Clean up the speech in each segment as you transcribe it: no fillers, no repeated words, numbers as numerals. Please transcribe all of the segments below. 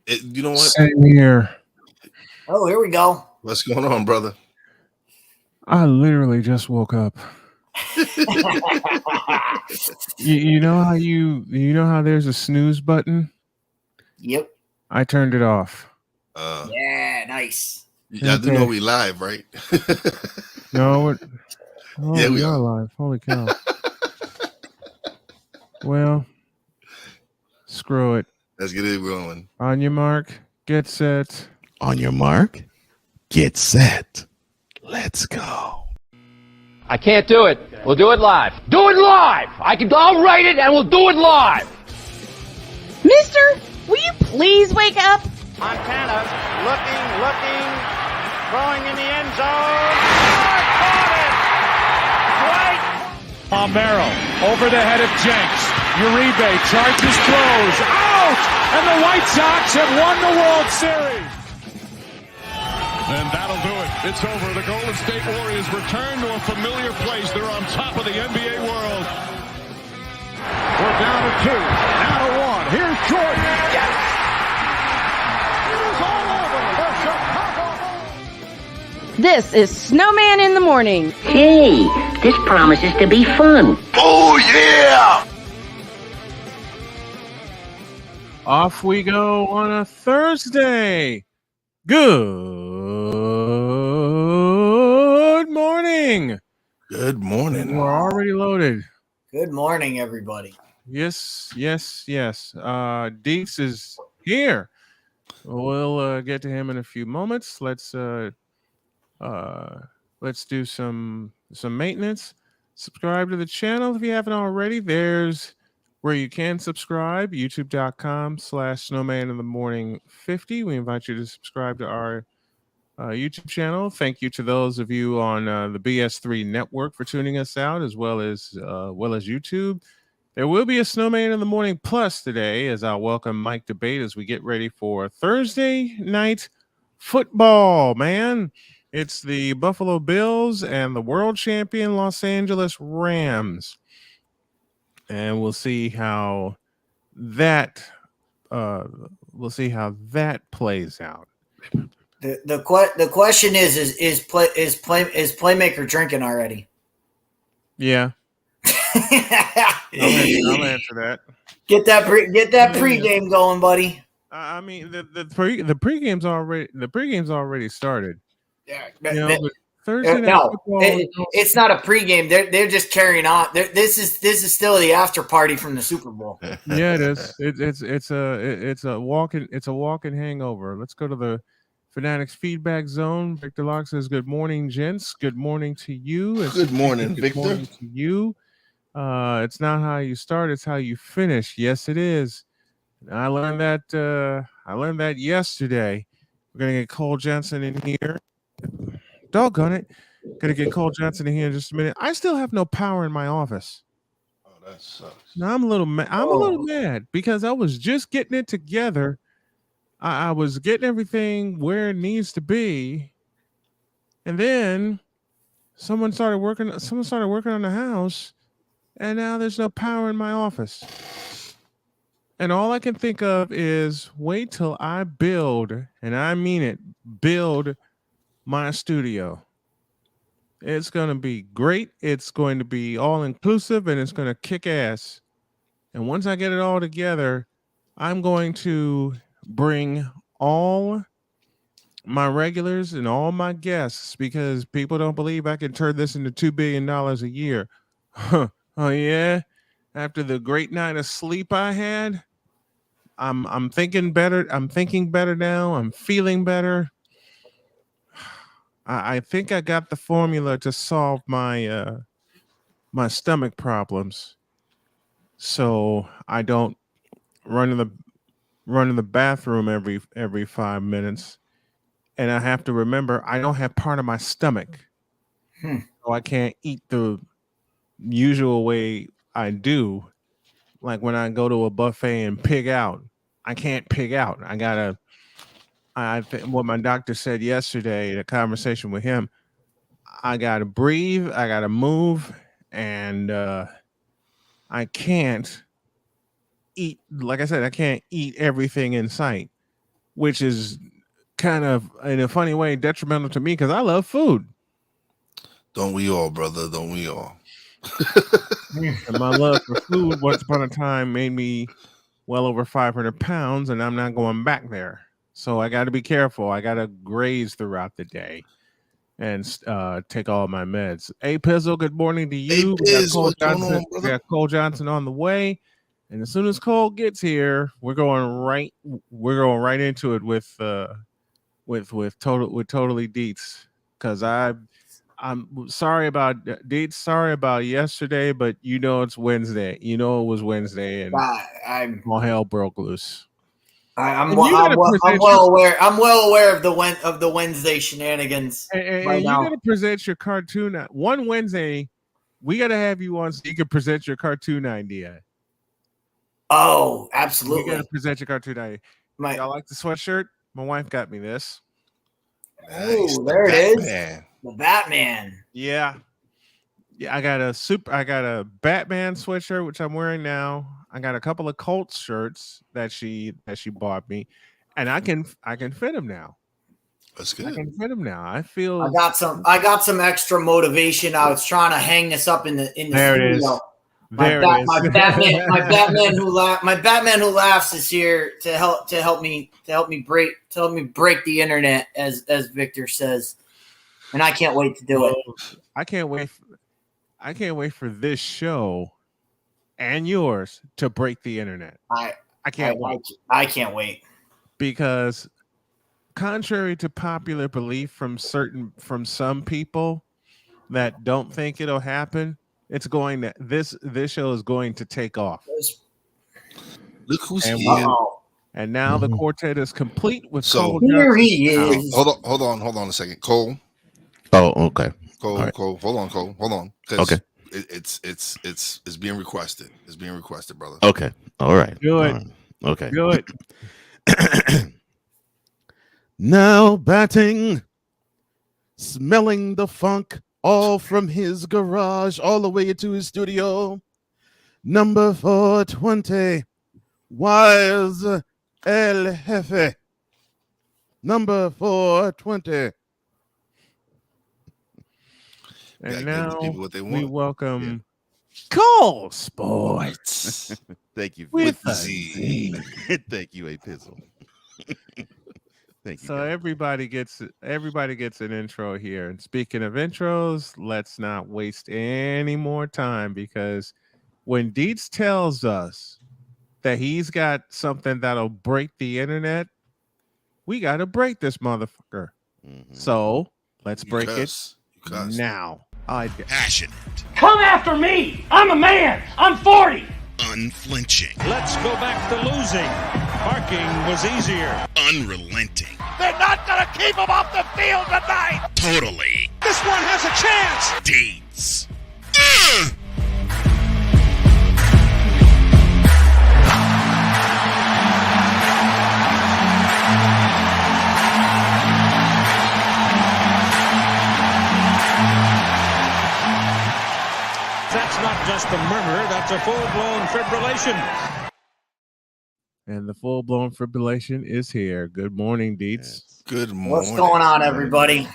You know what? Same here. Oh, here we go. What's going on, brother? I literally just woke up. You know how there's a snooze button? Yep. I turned it off. Yeah, nice. I do know we live, right? No, Yeah, we we are are. live. Holy cow. Well, screw it. Let's get it going. On your mark, get set. On your mark, get set. Let's go. I can't do it. We'll do it live. Do it live! I'll write it and we'll do it live! Mister, will you please wake up? Montana looking, throwing in the end zone. Caught it! Right. Palmero over the head of Jenks. Uribe charges, throws, out! And the White Sox have won the World Series. And that'll do it. It's over. The Golden State Warriors return to a familiar place. They're on top of the NBA world. We're down to 2, now to 1. Here's Jordan. Yes! It is all over the Chicago Bulls. This is Snowman in the Morning. Hey, this promises to be fun. Oh, yeah! Off we go on a Thursday. Good morning. Good morning. We're already loaded. Good morning, everybody. Yes. Dietz is here. We'll get to him in a few moments. Let's do some maintenance. Subscribe to the channel if you haven't already. There's where you can subscribe, youtube.com/snowmaninthemorning50. We invite you to subscribe to our YouTube channel. Thank you to those of you on the BS3 network for tuning us out, as well as YouTube. There will be a Snowman in the Morning Plus today, as I'll welcome Mike Debate as we get ready for Thursday night football, man. It's the Buffalo Bills and the world champion Los Angeles Rams. And we'll see how that plays out. The question is Playmaker drinking already? Yeah. I'll answer that. Get that pregame going, buddy. I mean the pregame's already started. Yeah. Thursday night football, it's not a pregame. They're just carrying on. This is still the after party from the Super Bowl. Yeah, it is. It's a walking hangover. Let's go to the Fanatics feedback zone. Victor Locke says, "Good morning, gents. Good morning to you." Good morning, Victor. Good morning to you. It's not how you start; it's how you finish. Yes, it is. I learned that yesterday. We're gonna get Cole Jensen in here. Doggone it. Gonna get Cole Johnson in here in just a minute. I still have no power in my office. Oh, that sucks. Now I'm a little mad because I was just getting it together. I was getting everything where it needs to be. And then someone started working on the house, and now there's no power in my office. And all I can think of is wait till I build, and I mean it, build my studio. It's going to be great. It's going to be all inclusive, and it's going to kick ass. And once I get it all together, I'm going to bring all my regulars and all my guests, because people don't believe I can turn this into $2 billion a year. Oh yeah. After the great night of sleep I had, I'm thinking better. I'm thinking better now. I'm feeling better. I think I got the formula to solve my my stomach problems, so I don't run in the bathroom every 5 minutes, and I have to remember I don't have part of my stomach, so I can't eat the usual way I do. Like when I go to a buffet and pig out, I can't pig out. What my doctor said yesterday, the conversation with him, I got to breathe, I got to move, and I can't eat. Like I said, I can't eat everything in sight. which is kind of in a funny way detrimental to me because I love food. Don't we all, brother? Don't we all? And my love for food once upon a time made me well over 500 pounds, and I'm not going back there. So I got to be careful. I got to graze throughout the day and take all my meds. Hey, Pizzle, good morning to you. Hey, what's going on, We brother? got Cole Johnson on the way. And as soon as Cole gets here, we're going right into it with totally Dietz, because I'm sorry about Dietz, sorry about yesterday, but it's Wednesday. It was Wednesday, and all hell broke loose. I'm well aware. I'm well aware of the Wednesday shenanigans. And you got to present your cartoon. One Wednesday, we got to have you on so you can present your cartoon idea. Oh, absolutely. You got to present your cartoon idea. Y'all like the sweatshirt? My wife got me this. Oh, there it is. The Batman. Yeah. I got a Batman sweatshirt, which I'm wearing now. I got a couple of Colts shirts that she bought me, and I can fit them now. That's good. I can fit them now. I feel I got some extra motivation. I was trying to hang this up in the there studio. It is. My Batman who laughs is here to help me break the internet, as Victor says, and I can't wait to do it. I can't wait for this show and yours to break the internet. I can't wait. I can't wait, because contrary to popular belief from some people that don't think it'll happen, this show is going to take off. Look who's here. And now the quartet is complete with Cole. Here he is. Hold on a second, Cole. Oh, okay. Cole, right. Cole, hold on. Okay. It's being requested. It's being requested, brother. Okay. All right. Good. Okay. Good. Now batting, smelling the funk all from his garage all the way into his studio. Number 420, Wise El Jefe. Number 420. And now we welcome Cole Sports. Thank you. With a Z. Thank you, A Pizzle. Thank you. So everybody gets an intro here. And speaking of intros, let's not waste any more time, because when Dietz tells us that he's got something that'll break the internet, we got to break this motherfucker. Mm-hmm. So let's break it now. Passionate. Come after me. I'm a man. I'm 40. Unflinching. Let's go back to losing. Parking was easier. Unrelenting. They're not going to keep him off the field tonight. Totally. This one has a chance. Dietz. That's not just a murmur, that's a full-blown fibrillation. And the full-blown fibrillation is here. Good morning, Dietz. Yes. Good morning. What's going on, everybody?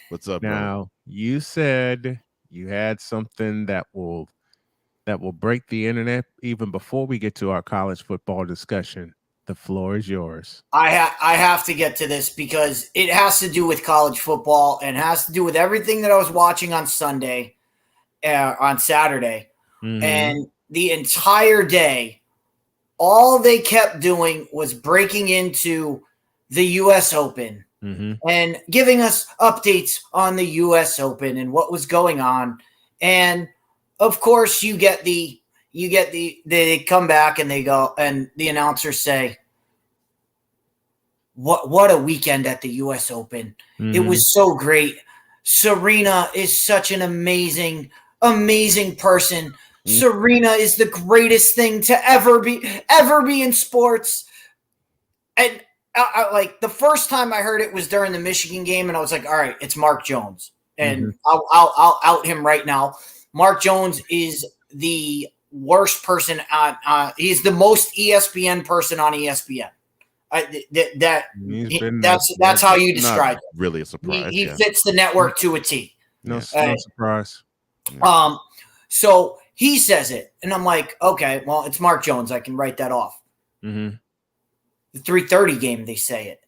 What's up, now? Bro? You said you had something that will break the internet even before we get to our college football discussion. The floor is yours. I have to get to this because it has to do with college football and has to do with everything that I was watching on Saturday. Mm-hmm. And the entire day, all they kept doing was breaking into the U.S. Open and giving us updates on the U.S. Open and what was going on. And of course, they come back and they go, and the announcers say, what a weekend at the U.S. Open. Mm-hmm. It was so great. Serena is such an amazing person. Mm-hmm. Serena is the greatest thing to ever be in sports. And I like the first time I heard it was during the Michigan game, and I was like, all right, it's Mark Jones. And I'll out him right now. Mark Jones is the worst person he's the most ESPN person on ESPN. That's how you describe it. Really a surprise. He fits the network to a T. No surprise. Yeah. So he says it, and I'm like, okay, well, it's Mark Jones. I can write that off. Mm-hmm. The 3:30 game, they say it.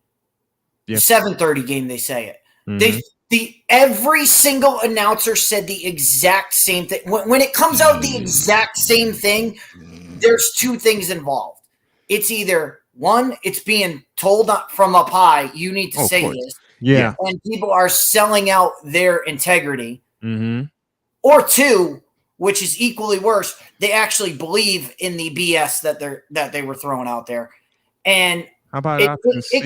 Yep. The 7:30 game, they say it. Mm-hmm. Every single announcer said the exact same thing. When it comes out the exact same thing, there's two things involved. It's either one, it's being told from up high, you need to say this. Yeah. And people are selling out their integrity. Mm-hmm. Or two, which is equally worse, they actually believe in the BS that they were throwing out there. And how about it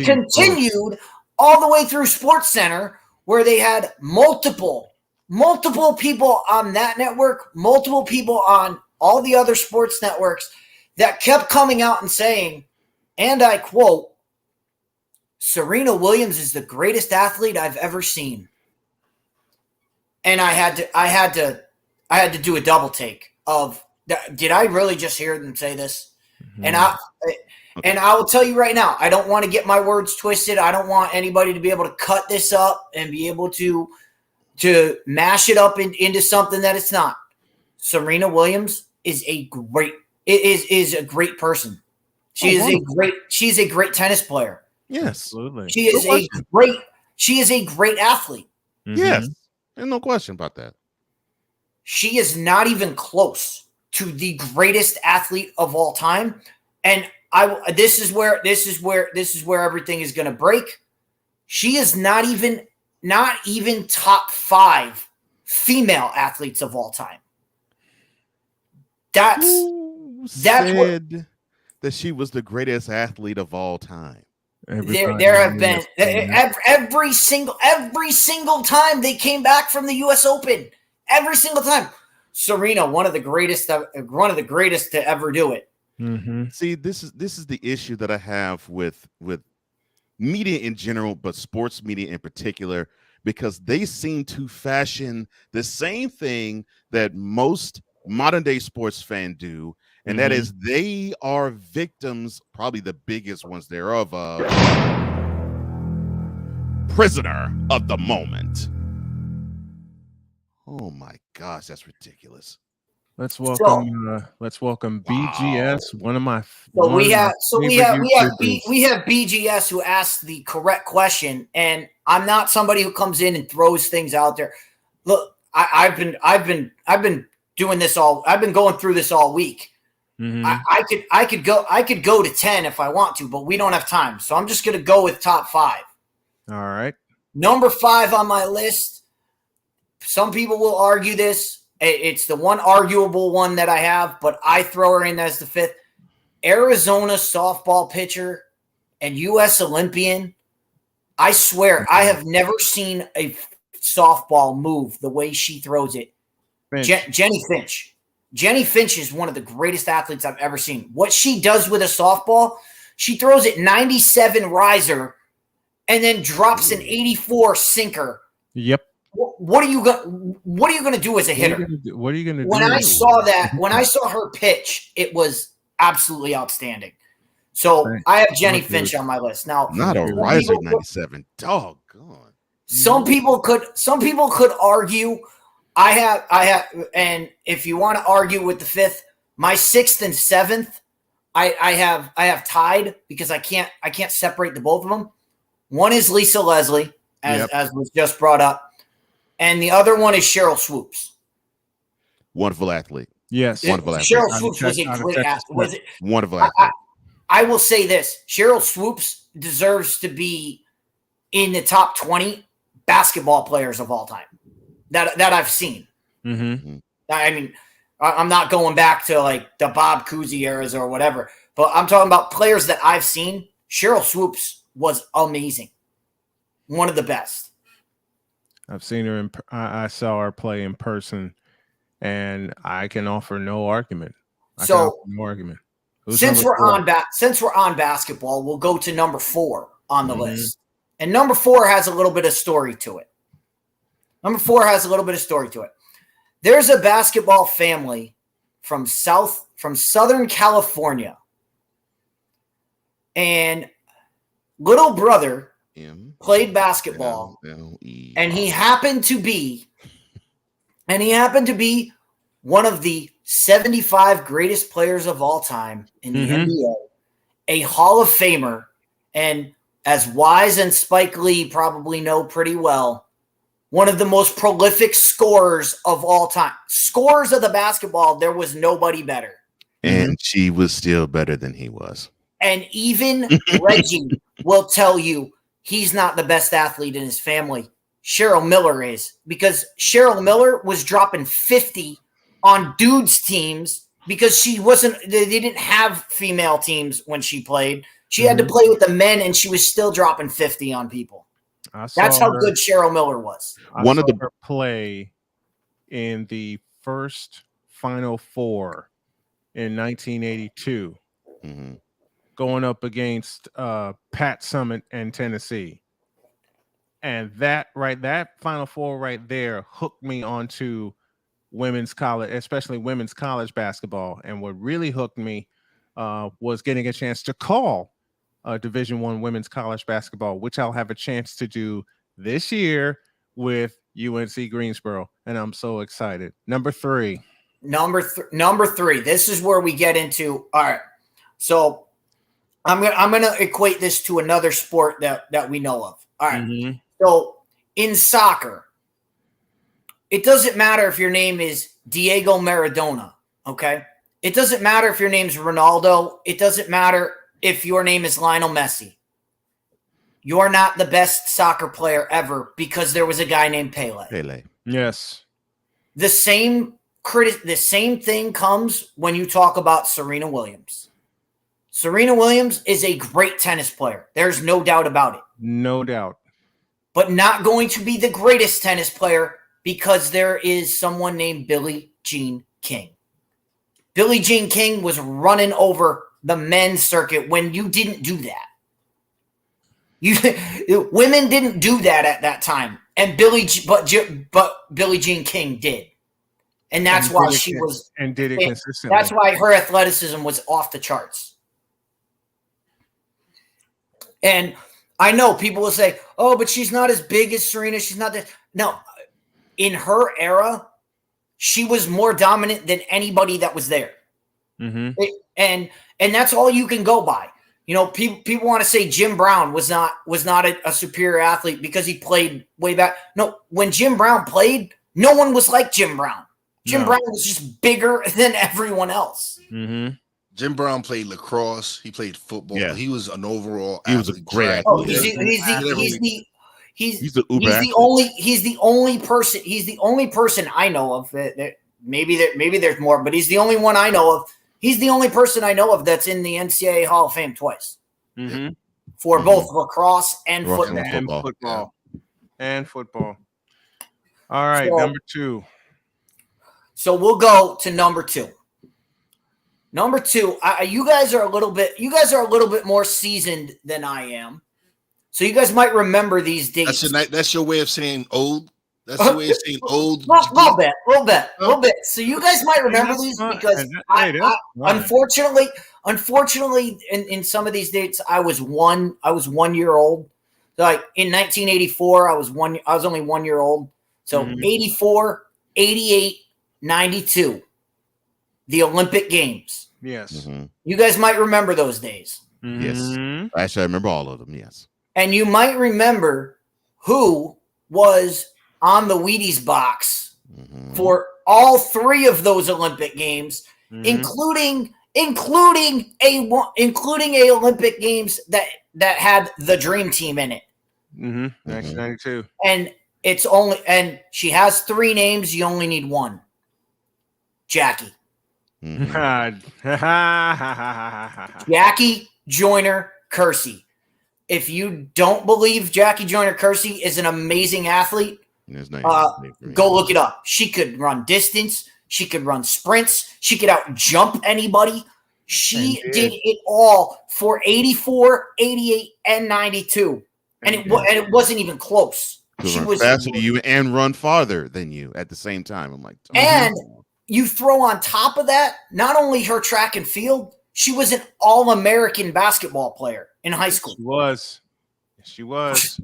continued all the way through SportsCenter, where they had multiple people on that network, multiple people on all the other sports networks that kept coming out and saying, and I quote, Serena Williams is the greatest athlete I've ever seen. And I had to do a double take of, did I really just hear them say this? Mm-hmm. And I will tell you right now, I don't want to get my words twisted. I don't want anybody to be able to cut this up and be able to mash it up into something that it's not. Serena Williams is a great person. She's a great tennis player. Yes, absolutely. She is a great athlete. Mm-hmm. Yes, and no question about that. She is not even close to the greatest athlete of all time, and this is where everything is going to break. She is not even top 5 female athletes of all time. That's that she was the greatest athlete of all time. There have been every single time they came back from the U.S. Open. Every single time, Serena, one of the greatest to ever do it. Mm-hmm. See, this is the issue that I have with media in general, but sports media in particular, because they seem to fashion the same thing that most modern day sports fans do, and that is they are victims, probably the biggest ones thereof, of prisoner of the moment. Oh my gosh, that's ridiculous. Let's welcome BGS. One of my we have BGS who asked the correct question, and I'm not somebody who comes in and throws things out there. Look, I've been doing this I've been going through this all week. Mm-hmm. I could go to 10 if I want to, but we don't have time, so I'm just gonna go with top 5. All right, number 5 on my list. Some people will argue this. It's the one arguable one that I have, but I throw her in as the 5th. Arizona softball pitcher and U.S. Olympian. I swear, I have never seen a softball move the way she throws it. Jenny Finch. Jenny Finch is one of the greatest athletes I've ever seen. What she does with a softball, she throws it 97 riser and then drops an 84 sinker. Yep. What are you going to do as a hitter? What are you going to do? When I saw her pitch, it was absolutely outstanding. So I have Jenny Finch on my list. Now, not a riser 97. Doggone. Some people could argue. I have, and if you want to argue with the 5th, my 6th and 7th, I have tied because I can't separate the both of them. One is Lisa Leslie, as was just brought up. And the other one is Cheryl Swoops. Wonderful athlete. Yes. Wonderful athlete. Cheryl Swoops was a great athlete. Wonderful athlete. I will say this. Cheryl Swoops deserves to be in the top 20 basketball players of all time that I've seen. Mm-hmm. I mean, I'm not going back to like the Bob Cousy eras or whatever, but I'm talking about players that I've seen. Cheryl Swoops was amazing. One of the best. I've seen her. I saw her play in person, and I can offer no argument. Since we're on basketball, we'll go to number 4 on the list, and number 4 has a little bit of story to it. There's a basketball family from Southern California, and little brother played M basketball, L E and he happened to be one of the 75 greatest players of all time in the NBA, a Hall of Famer, and as Wise and Spike Lee probably know pretty well, one of the most prolific scorers of all time. Scorers of the basketball, there was nobody better. And she was still better than he was. And even Reggie will tell you he's not the best athlete in his family. Cheryl Miller is, because Cheryl Miller was dropping 50 on dudes teams because they didn't have female teams when she played. She had to play with the men, and she was still dropping 50 on people. That's how good Cheryl Miller was. I saw her play in the first Final Four in 1982, going up against Pat Summitt and Tennessee. And that Final Four right there hooked me onto women's college, especially women's college basketball. And what really hooked me was getting a chance to call Division I women's college basketball, which I'll have a chance to do this year with UNC Greensboro. And I'm so excited. Number three. This is where we get into. All right. So I'm gonna equate this to another sport that we know of. All right. So in soccer, it doesn't matter if your name is Diego Maradona. Okay. It doesn't matter if your name's Ronaldo. It doesn't matter if your name is Lionel Messi. You're not the best soccer player ever because there was a guy named Pele. Yes. The same thing comes when you talk about Serena Williams. Serena Williams is a great tennis player. There's no doubt about it. No doubt. But not going to be the greatest tennis player because there is someone named Billie Jean King. Billie Jean King was running over the men's circuit when you didn't do that. Women didn't do that at that time, and Billie Jean King did, and that's why she was and did it consistently. That's why her athleticism was off the charts. And I know people will say, "Oh, but she's not as big as Serena. She's not that." No, in her era, she was more dominant than anybody that was there. And that's all you can go by. You know, people want to say Jim Brown was not a superior athlete because he played way back. No, when Jim Brown played, no one was like Jim Brown. Jim Brown was just bigger than everyone else. Jim Brown played lacrosse. He played football. Yeah. He was an overall. He was a great athlete. Oh, he's the only person I know of that maybe there's more, but he's the only one I know of. He's the only person I know of that's in the NCAA Hall of Fame twice for both lacrosse and football. And football. All right, number two. So we'll go to number two. Number two, you guys are a little bit more seasoned than I am, so you guys might remember these dates. That's your way of saying old. That's the way of saying old. Little bit. So you guys might remember these because unfortunately, in some of these dates, I was 1 year old. Like in 1984, I was only 1 year old. So 84, 88, 92, the Olympic Games. Yes. You guys might remember those days. Yes. Actually, I remember all of them. Yes. And you might remember who was on the Wheaties box for all three of those Olympic Games, including a Olympic Games that had the Dream Team in it. 1992. And she has three names. You only need one. Jackie. Jackie Joyner Kersee. If you don't believe Jackie Joyner Kersee is an amazing athlete, go look it up. She could run distance. She could run sprints. She could out jump anybody. She did it all for 84, 88, and 92. And it wasn't even close. She was faster than you and run farther than you at the same time. I'm like, and you throw on top of that, not only her track and field, she was an All-American basketball player in high school. She was. She was.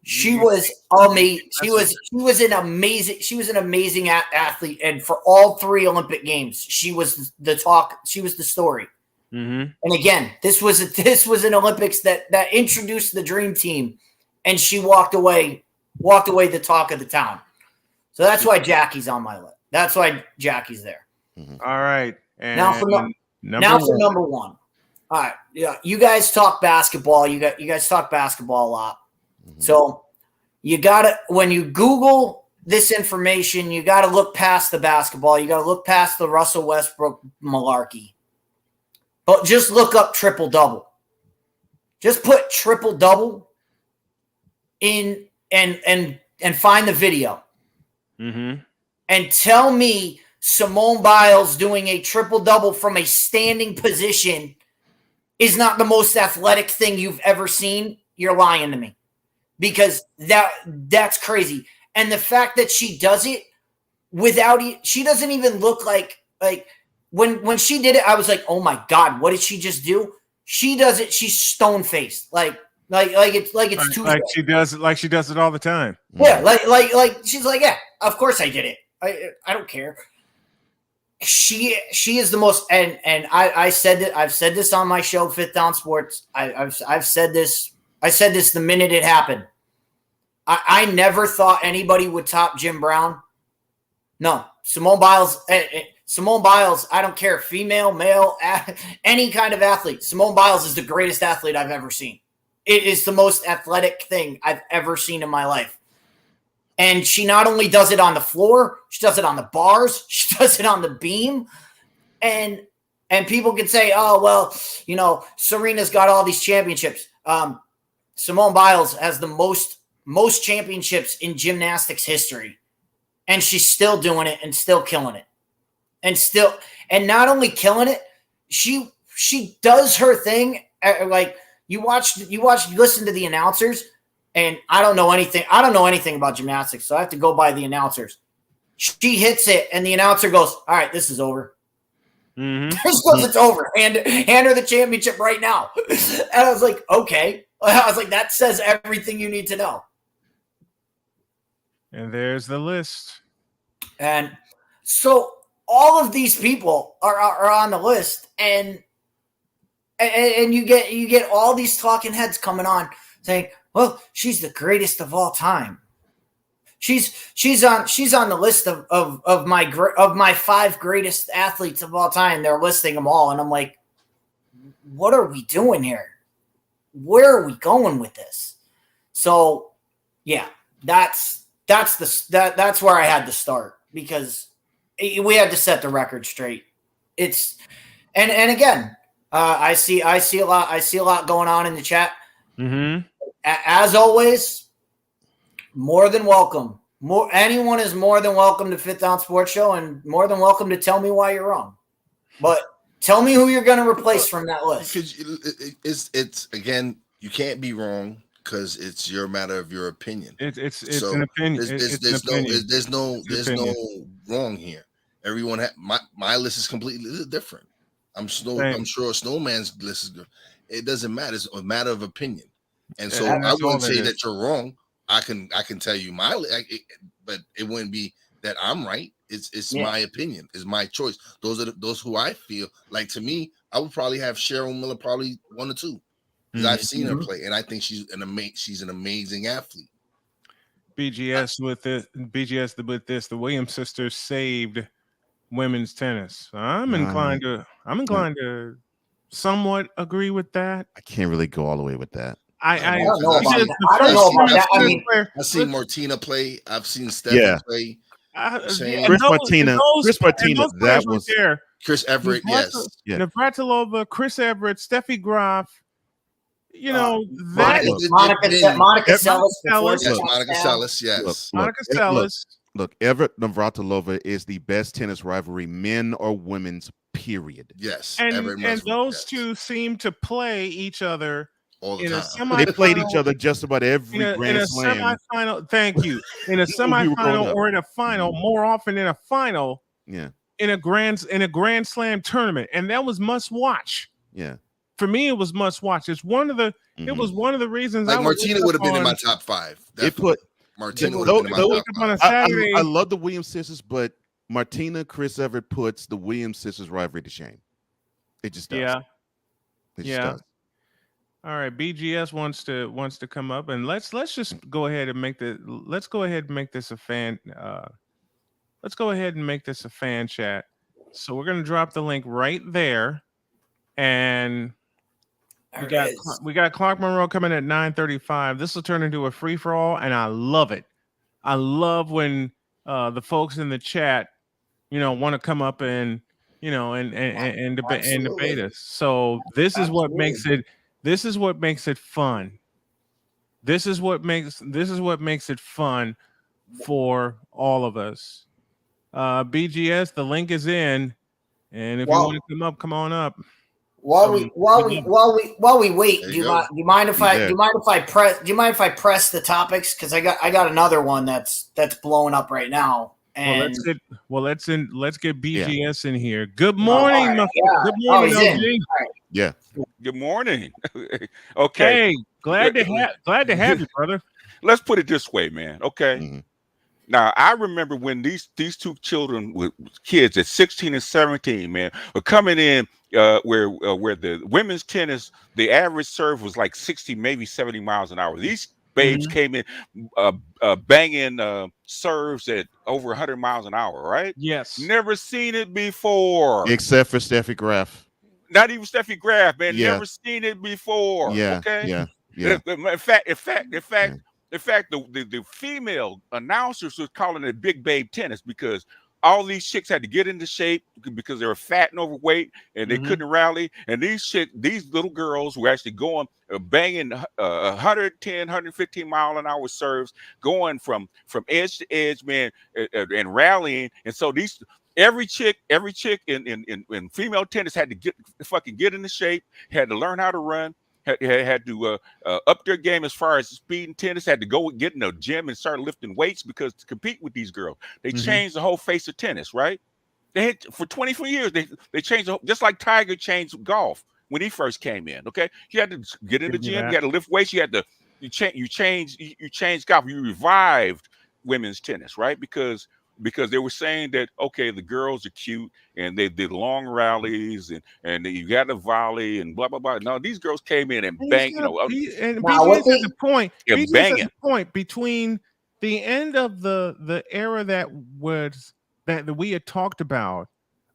She was amazing. She was an amazing athlete, and for all 3 Olympic Games, she was the talk. She was the story. Mm-hmm. And again, this was an Olympics that introduced the dream team, and she walked away the talk of the town. So that's why Jackie's on my list. That's why Jackie's there. Mm-hmm. All right. And now for number one. All right. Yeah, you guys talk basketball. You guys talk basketball a lot. Mm-hmm. So you gotta, when you Google this information, you gotta look past the basketball. You gotta look past the Russell Westbrook malarkey. But just look up triple-double. Just put triple-double in and find the video. Mm-hmm. And tell me Simone Biles doing a triple-double from a standing position is not the most athletic thing you've ever seen. You're lying to me. Because that's crazy. And the fact that she does it she doesn't even look like when she did it, I was like, oh my God, what did she just do? She does it, she's stone faced. Like it's Tuesday. Like she does it all the time. Yeah, like she's like, yeah, of course I did it. I don't care. She is the most, and I said that I've said this on my show, Fifth Down Sports. I've said this. I said this the minute it happened. I never thought anybody would top Jim Brown. No, Simone Biles. Simone Biles, I don't care, female, male, any kind of athlete. Simone Biles is the greatest athlete I've ever seen. It is the most athletic thing I've ever seen in my life. And she not only does it on the floor, she does it on the bars, she does it on the beam. And people can say, oh, well, Serena's got all these championships. Simone Biles has the most championships in gymnastics history. And she's still doing it and still killing it. And not only killing it, she does her thing. Like you listen to the announcers, and I don't know anything about gymnastics, so I have to go by the announcers. She hits it, and the announcer goes, "All right, this is over." Mm-hmm. It's over. Hand her the championship right now. And I was like, okay. I was like, that says everything you need to know. And there's the list. And so all of these people are on the list, and you get all these talking heads coming on saying, well, she's the greatest of all time. She's on the list of my 5 greatest athletes of all time. They're listing them all, and I'm like, what are we doing here? Where are we going with this? So, yeah, that's where I had to start, because we had to set the record straight. And again, I see a lot going on in the chat. Mm-hmm. As always, more than welcome. Anyone is more than welcome to Fifth Down Sports Show, and more than welcome to tell me why you're wrong. But tell me who you're going to replace from that list. It's again, you can't be wrong because it's your matter of your opinion. It's an opinion. There's no wrong here. Everyone my list is completely different. I'm sure Snowman's list is different. It doesn't matter. It's a matter of opinion. And so I wouldn't say that you're wrong. I can tell you but it wouldn't be that I'm right. It's my opinion. It's my choice. Those who I feel like. To me, I would probably have Cheryl Miller probably 1 or 2, because I've seen her play, and I think she's an amazing athlete. BGS with this, the Williams sisters saved women's tennis. I'm inclined to somewhat agree with that. I can't really go all the way with that. I don't know about that. I mean, I've seen Martina play. I've seen Stephanie play. Chris Martina, that was there. Chris Everett, yes. Navratilova, Chris Everett, Steffi Graf. Monica Seles. Monica Seles, yes. Monica Seles. Look, Everett Navratilova is the best tennis rivalry, men or women's, period. Yes. And those two seem to play each other all the time. They played each other just about every Grand Slam. Semifinal. Thank you. In a semifinal or in a final, more often in a final. Yeah. In a Grand Slam tournament, and that was must watch. Yeah. for me, it was must watch. It's one of the. It was one of the reasons. Like I Martina would have been in my top 5. It put Martina would have been in my top 5. On a Saturday, I love the Williams sisters, but Martina, Chris Everett puts the Williams sisters rivalry to shame. It just does. Yeah. It just does. All right, BGS wants to come up, and let's just go ahead and make this a fan. Let's go ahead and make this a fan chat. So we're gonna drop the link right there, and we got Clark Monroe coming at 9:35. This will turn into a free for all, and I love it. I love when the folks in the chat, want to come up and and debate us. So this is what makes it. This is what makes it fun. This is what makes it fun for all of us. BGS, the link is in, and if you want to come up, come on up. While we wait, do you mind if I press the topics, because I got another one that's blowing up right now. And let's get BGS in here. Good morning, good morning, OG. Yeah. Good morning. Okay. Hey, glad to have you, brother. Let's put it this way, man. Okay. Mm-hmm. Now, I remember when these two children with kids at 16 and 17, man, were coming in where the women's tennis, the average serve was like 60, maybe 70 miles an hour. These babes came in banging serves at over 100 miles an hour, right? Yes. Never seen it before. Except for Steffi Graf. Not even Steffi Graf, man. Never seen it before. Yeah. Okay. Yeah. In fact, the female announcers was calling it big babe tennis because all these chicks had to get into shape because they were fat and overweight and they couldn't rally. And these little girls were actually going banging 110, 115 mile an hour serves, going from edge to edge, man, and rallying. And so every chick in female tennis had to get into shape, had to learn how to run, had to up their game as far as speed and tennis, had to go get in the gym and start lifting weights because to compete with these girls. They changed the whole face of tennis, right? They had for 24 years, they changed just like Tiger changed golf when he first came in. Okay. You had to get in the gym, you had to lift weights, you changed golf, you revived women's tennis, right? Because they were saying that, okay, the girls are cute and they did long rallies and you got to volley and blah, blah, blah. No, these girls came in and banged, and BGS at the point between the end of the era that we had talked about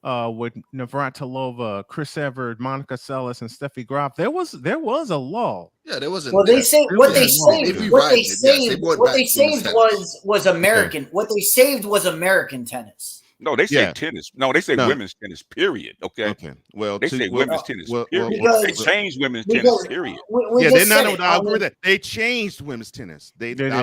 with Navratilova, Chris Everett, Monica Seles, and Steffi Graf, there was a lull. Yeah, there wasn't. Well, what they saved was American. What they saved was American tennis. No, they say tennis. No, they say women's tennis, period. Okay. Well, they say women's tennis, period. They changed women's tennis, period. They changed women's tennis. They changed.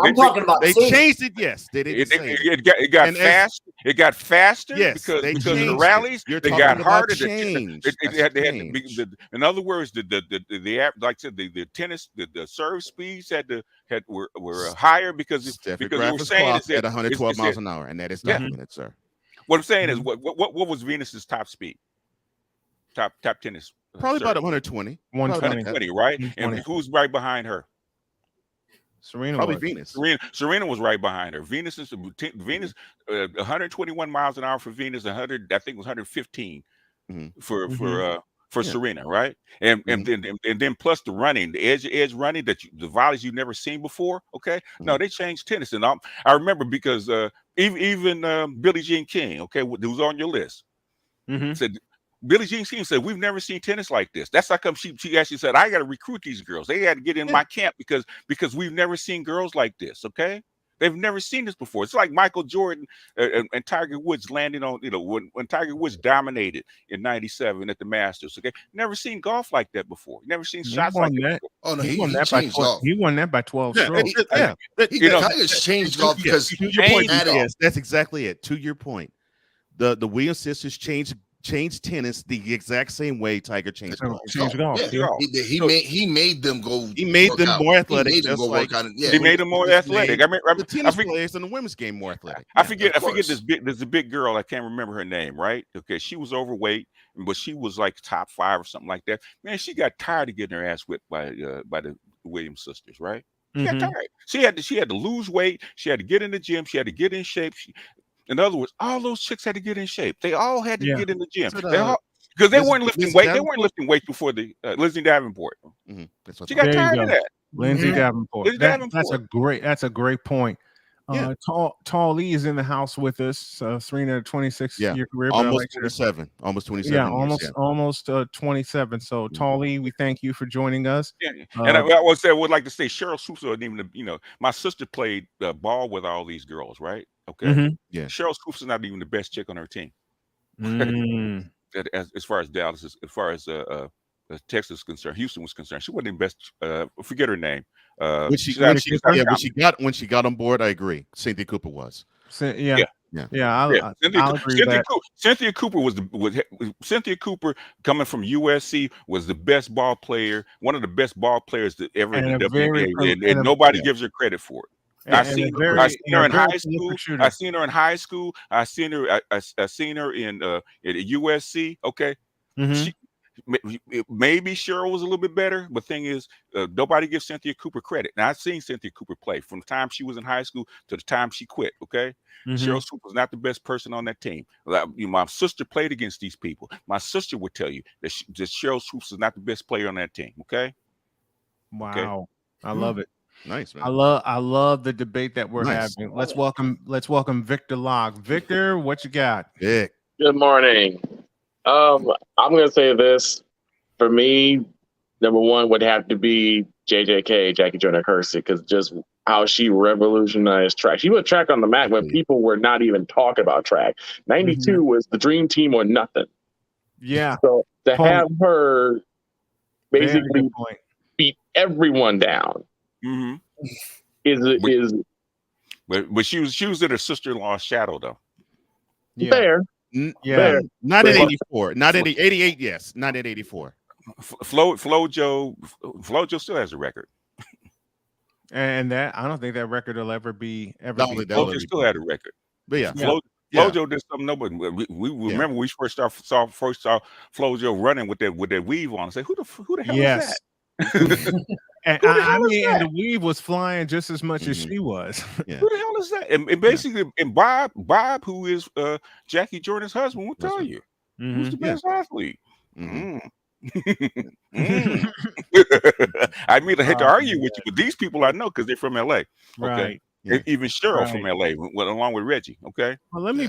I'm talking about. They changed it. Yes, they did. It got fast. It got faster. Yes, because of the rallies. They got harder. In other words, the tennis, the serve speeds were higher because we were saying at 112 miles an hour, and that is documented, sir. What I'm saying is, what was Venus's top speed? Top tennis. Probably about 120. 120, right? And who's right behind her? Serena. Probably Venus. Serena was right behind her. Venus 121 miles an hour for Venus. 100, I think it was 115 for Serena, right? And then plus the running, the edge running, the volleys you've never seen before. Okay, no, they changed tennis, and I remember because even Billie Jean King, okay, who's on your list, said Billie Jean King said we've never seen tennis like this. That's how come she actually said I got to recruit these girls. They got to get in my camp because we've never seen girls like this. Okay. They've never seen this before. It's like Michael Jordan and Tiger Woods landing on, when Tiger Woods dominated in '97 at the Masters. Okay, never seen golf like that before. Never seen shots like that. Oh no, he won that by 12. He won that by 12 strokes. Tiger's changed golf because to your point, yes, that's exactly it. To your point, the Williams sisters changed changed tennis the exact same way Tiger changed golf. Changed golf. Yeah. He made them go. He made them more athletic. He made them go work out. Yeah. He made them more athletic. I mean, the tennis players in the women's game more athletic. I forget there's a big girl. I can't remember her name. Right? Okay, she was overweight, but she was like top 5 or something like that. Man, she got tired of getting her ass whipped by the Williams sisters. Right? She got tired. She had to lose weight. She had to get in the gym. She had to get in shape. In other words, all those chicks had to get in shape. They all had to get in the gym. Because they weren't lifting weight. They weren't lifting weight before the Lindsay Davenport. She got tired of that. Lindsay Davenport. That's a great point. Tall Lee is in the house with us. Serena, 26-year career. Almost 27. Almost 27. Yeah, almost 27. So Tall Lee, we thank you for joining us. Yeah. And I would like to say Cheryl Sousa, even my sister played ball with all these girls, right? Okay. Yeah. Cheryl Sousa is not even the best chick on her team. As far as Dallas, as far as Texas is concerned, Houston was concerned, she wasn't the best. Forget her name. When she got on board, I agree. Cynthia Cooper was. I'll agree with that. Cynthia Cooper Cynthia Cooper coming from USC was the best ball player, one of the best ball players that ever in the WNBA, and nobody gives her credit for it. I seen her in high school. I seen her in high school. I seen her in at USC. Okay, maybe Cheryl was a little bit better, but thing is, nobody gives Cynthia Cooper credit. Now I've seen Cynthia Cooper play from the time she was in high school to the time she quit. Okay, Cheryl Sousa was not the best person on that team. My sister played against these people. My sister would tell you that Cheryl Sousa is not the best player on that team. Okay. Wow, okay? I love it. Nice, man. I love the debate that we're having. Let's welcome Victor Locke. Victor, what you got? Vic. Good morning. I'm gonna say this. For me, number one would have to be JJK, Jackie Joyner Kersee, because just how she revolutionized track. She put track on the map when people were not even talking about track. 92 was the dream team or nothing. Yeah. So to have her basically beat everyone down. But she was in her sister-in-law's shadow though. Yeah. Fair. Yeah. Not at 84. Not at 88. Yes. Not at 84. FloJo still has a record. And that I don't think that record will ever be FloJo still had a record. But yeah. FloJo did something nobody. We remember we first saw FloJo running with that weave on. I say, who the hell is that? And the weave was flying just as much as she was. Yeah. Who the hell is that? And basically, and Bob, who is Jackie Jordan's husband, will tell you who's the best athlete. I mean, I hate to argue with you, but these people I know because they're from LA. Okay. Right. Even Cheryl from LA, along with Reggie. Okay. Well, let me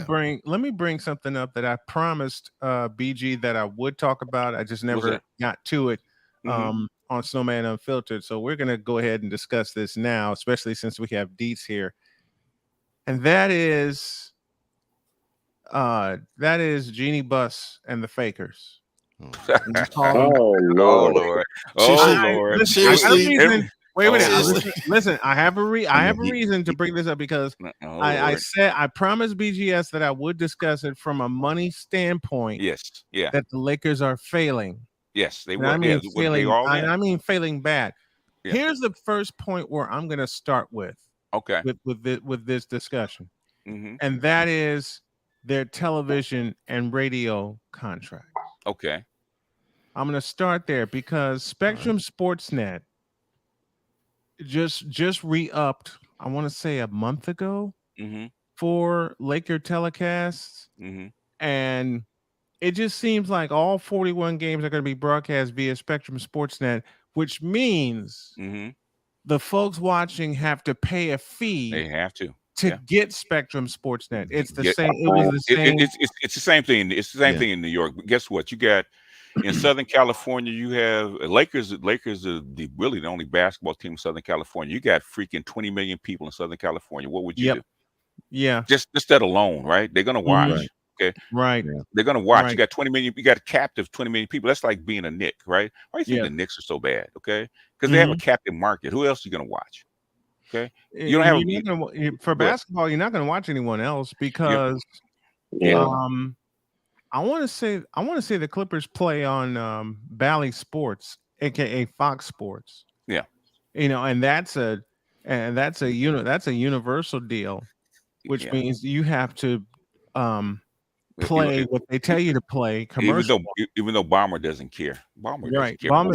bring something up that I promised BG that I would talk about. I just never got to it. On Snowman Unfiltered. So we're going to go ahead and discuss this now, especially since we have Dietz here. And that is Jeannie Buss and the Fakers. Oh, Lord. Seriously. Wait. Listen, I have a reason to bring this up because I said I promised BGS that I would discuss it from a money standpoint. Yes. Yeah. That the Lakers are failing. Yes, they were. I mean failing bad. Yeah. Here's the first point where I'm going to start with. Okay. With this discussion, and that is their television and radio contracts. Okay. I'm going to start there because Spectrum Sportsnet just re-upped. I want to say a month ago for Laker telecasts, and it just seems like all 41 games are going to be broadcast via Spectrum Sportsnet, which means the folks watching have to pay a fee. They have to get Spectrum Sportsnet. It's the same. It was the same. It's the same thing. It's the same thing in New York. But guess what? You got in Southern California. You have Lakers. Lakers are really the only basketball team in Southern California. You got freaking 20 million people in Southern California. What would you do? Yeah. Just that alone, right? They're gonna watch. Right. Okay. Right. They're gonna watch. Right. You got 20 million. You got a captive 20 million people. That's like being a Knick, right? Why do you think the Knicks are so bad? Okay, because they have a captive market. Who else are you gonna watch? Okay, you don't have for basketball. You're not gonna watch anyone else because I want to say the Clippers play on Bally Sports, aka Fox Sports. Yeah. And that's a universal deal, which means you have to play what they tell you to play commercial. Even though Bomber doesn't care. Bomber doesn't care. Bomber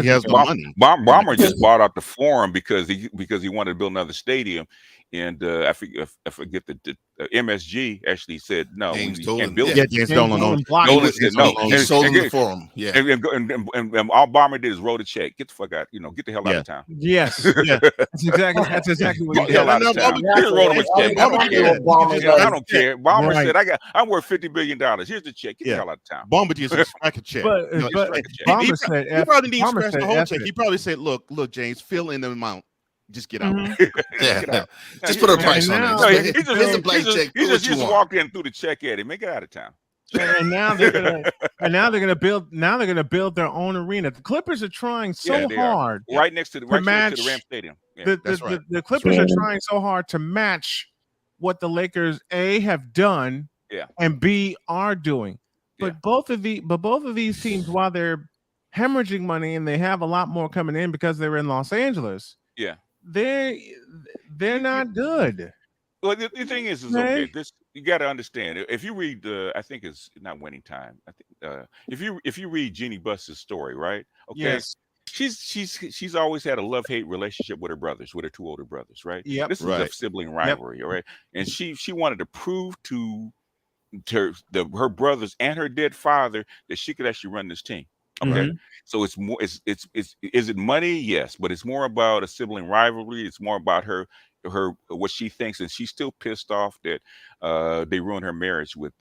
he has no money. Bomber just bought out the Forum because he wanted to build another stadium, and I forget the MSG actually said no. James we Dolan. can't build Yeah, it. James Dolan Nolan said no. He sold him the Forum. Yeah, and all Bomber did is wrote a check. Get the fuck out. Get the hell out of town. Yes, yeah, that's exactly what Get the hell out of town. He wrote him a check. I don't care. Bomber said I'm worth $50 billion. Here's the check. Get the hell out of town. Bomber just scratch a check. But Bomber said he probably didn't scratch the whole check. He probably said, "Look, James, fill in the amount. Just get out. Get out. Just put a price on it. He just walked in, threw the check at him. Make it out of town." And now they're gonna build their own arena. The Clippers are trying so hard, right next to the Ram Stadium. Yeah, the Clippers are trying so hard to match what the Lakers A have done, and B are doing. But both of these teams, while they're hemorrhaging money and they have a lot more coming in because they're in Los Angeles, they're not good. Well, the thing is okay. This you got to understand. If you read, I think it's not Winning Time. I think if you read Jeannie Buss's story, right? Okay. Yes. She's always had a love-hate relationship with her brothers, with her two older brothers, right? Yep. This is a sibling rivalry, all right? And she wanted to prove to her brothers and her dead father that she could actually run this team. Okay, so it's more. Is it money? Yes, but it's more about a sibling rivalry. It's more about her what she thinks, and she's still pissed off that they ruined her marriage with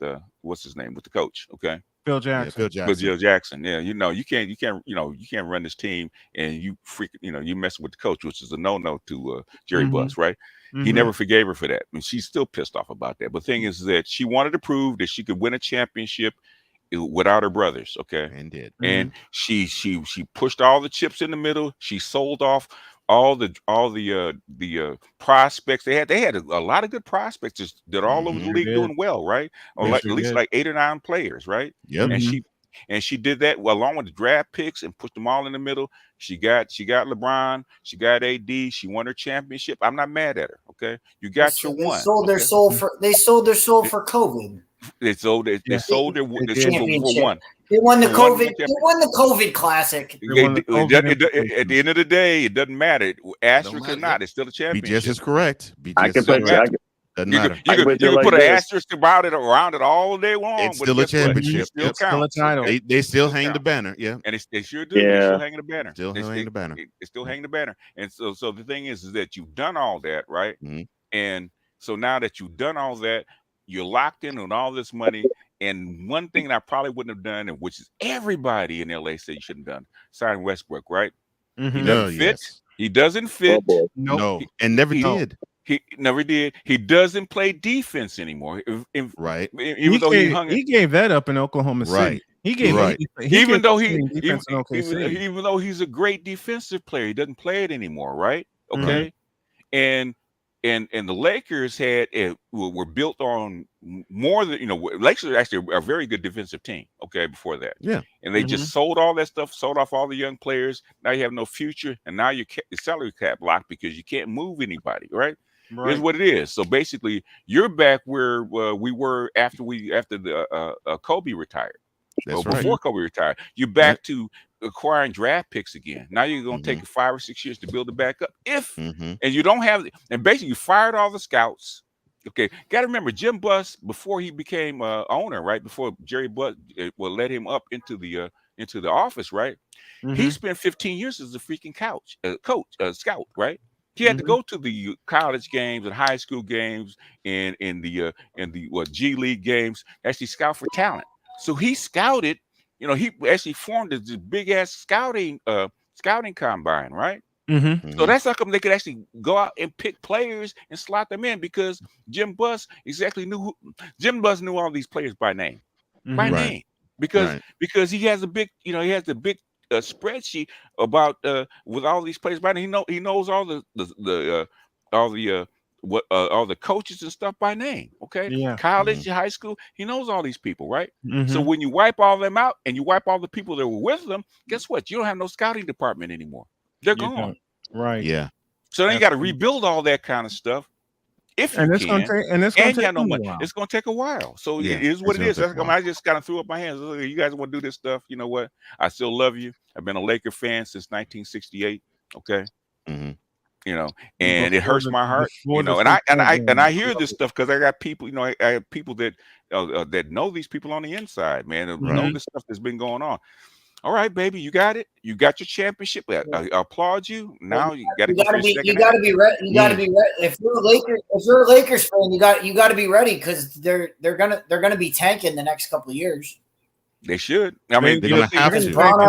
what's his name, with the coach. Okay, Phil Jackson. Phil Jackson. Yeah, you can't run this team and you you messing with the coach, which is a no to Jerry Buss, right? He never forgave her for that, and she's still pissed off about that. But the thing is that she wanted to prove that she could win a championship without her brothers, okay, and did. And she pushed all the chips in the middle. She sold off all the prospects they had. They had a lot of good prospects just that all over the league doing well, right? Or at least like 8 or 9 players, right? Yep. And she did that along with the draft picks and put them all in the middle. She got LeBron, she got AD, she won her championship. I'm not mad at her. Okay, you got your one. They sold their soul for COVID. They sold their championship for one. They won the COVID. They won the COVID Classic. At the end of the day, it doesn't matter. Asterisk or not, it's still a championship. BJS is correct. I can put you can put an asterisk about it around it all day long. It's still a championship. It's still a title. They still hang the banner. Yeah, and they sure do. Yeah. They're still hanging the banner. It's still hanging the banner. And so the thing is that you've done all that, right? And so now that you've done all that, you're locked in on all this money. And one thing that I probably wouldn't have done, and which is everybody in LA said you shouldn't have done, sign Westbrook, right? He doesn't fit. He doesn't fit. No, and never did. He never did. He doesn't play defense anymore. Right. Even though he gave that up in Oklahoma City. Right. He gave even though he's a great defensive player, he doesn't play it anymore, right? Okay. And the Lakers were built on more than Lakers are actually a very good defensive team. Okay, before that, and they just sold all that stuff, sold off all the young players. Now you have no future, and now your salary cap locked because you can't move anybody. Right? Here's what it is. So basically, you're back where we were after the Kobe retired. Before Kobe retired, you're back to acquiring draft picks again. Now you're going to take 5 or 6 years to build it back up. And you don't have, and basically you fired all the scouts. Okay, got to remember Jim Buss before he became owner, right? Before Jerry Buss let him up into the office, right? He spent 15 years as a freaking scout, right? He had to go to the college games and high school games and in the G League games, actually scout for talent. So he scouted. He actually formed this big ass scouting combine, right? So that's how come they could actually go out and pick players and slot them in, because Jim Buss knew all these players by name, name, because he has a big, spreadsheet about with all these players by name. He knows all the what all the coaches and stuff by name. Okay, Yeah. college, high school, he knows all these people, right? Mhm. So when you wipe all them out and you wipe all the people that were with them, guess what? You don't have no scouting department anymore. They're You gone. don't. Right. Yeah. So then you got to Absolutely. rebuild all that kind of stuff. If you And it's can, gonna take and it's gonna and you take have no a money, while. it's gonna take a while. So Yeah, it is what it's it gonna is. take a That's- I mean, while. I just kind of threw up my hands. Look, you guys want to do this stuff? You know what? I still love you. I've been a Laker fan since 1968. Okay, Mhm. you know, and it Before hurts the my heart. before You the know, and I football hear game. this stuff because I got people. You know, I have people that that know these people on the inside, man. That know Mhm. the stuff that's been going on. All right, baby, you got it. You got your championship. I applaud you. Now you got to You go for gotta your be, second you half. gotta be ready. You gotta be ready. If you're a Lakers fan, you got to be ready because they're gonna be tanking the next couple of years. They should. I mean, They're you know, gonna have Because to. Bron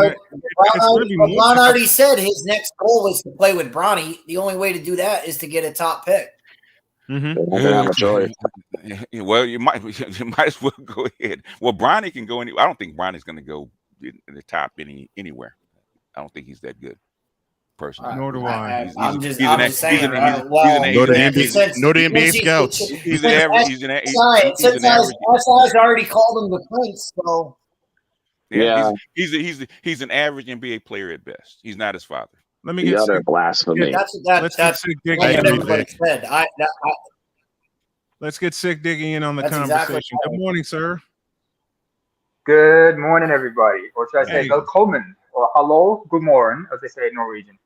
already said his next goal is to play with Bronny. The only way to do that is to get a top pick. Well, you might as well go ahead. Well, Bronny can go anywhere. I don't think Bronny's going to go in the top anywhere. I don't think he's that good, personally. Nor do I. I'm just saying. Nor the NBA scouts. He's an average. Since SI's already called him the Prince, so yeah. He's an average NBA player at best. He's not his father. Let me get utter blasphemy. that's Sick Dick what in. everybody said. Let's get Sick digging in on the That's conversation. exactly Good morning, sir. Good morning, everybody. Or should I say Hey. velkommen or hello, good morning, as they say in Norwegian.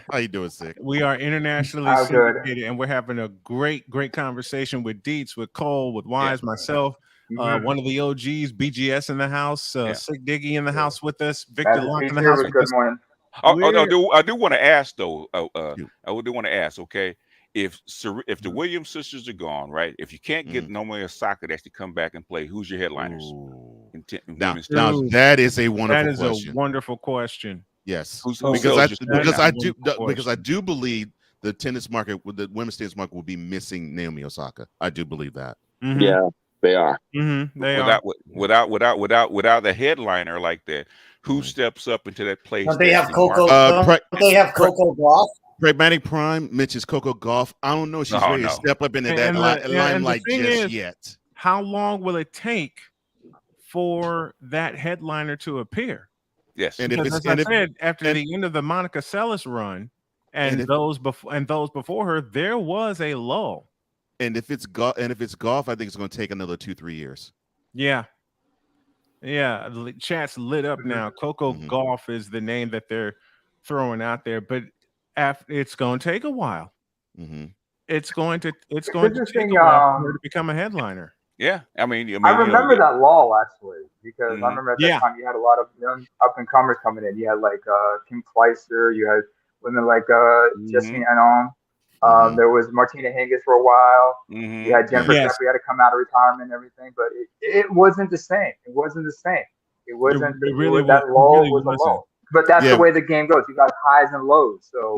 How you doing, Sick? We are internationally I'm good. syndicated, and we're having a great conversation with Dietz, with Cole, with Wise, myself, one of the OGs, BGS in the house, Sick Diggy in the house with us, Victor That's Locke in the feature house was with good us. morning. I do want to ask though. I do want to ask. Okay, if the Williams sisters are gone, right? If you can't get Naomi Osaka to actually come back and play, who's your headliners? Now that is a wonderful That is question. a wonderful question. Yes, Who's because I do believe the tennis market, with the women's tennis market, will be missing Naomi Osaka. I do believe that. Mhm. Yeah, they are. They are. Without the headliner like that, who steps up into that place? Don't they have that's Coco? market? Don't they have Coco Gauff? Pragmatic Prime mentions Coco Gauff. I don't know if she's ready to step up into that limelight just yet. How long will it take for that headliner to appear? Yes, and because if as I said, after the end of the Monica Seles run and those before her, there was a lull. And if it's golf, I think it's going to take another 2-3 years. Yeah. Yeah, the chat's lit up now. Coco Gauff is the name that they're throwing out there, but it's going to take a while. It's going to take a while for her to become a headliner. Yeah, I remember that lull actually because I remember at that time you had a lot of young up and comers coming in. You had like Kim Kleister, you had women like Justine Henin. There was Martina Hingis for a while. You had Jennifer Sheppard had to come out of retirement and everything, but it wasn't the same. It wasn't the same. It wasn't. That lull was a lull. But that's the way the game goes. You got highs and lows. So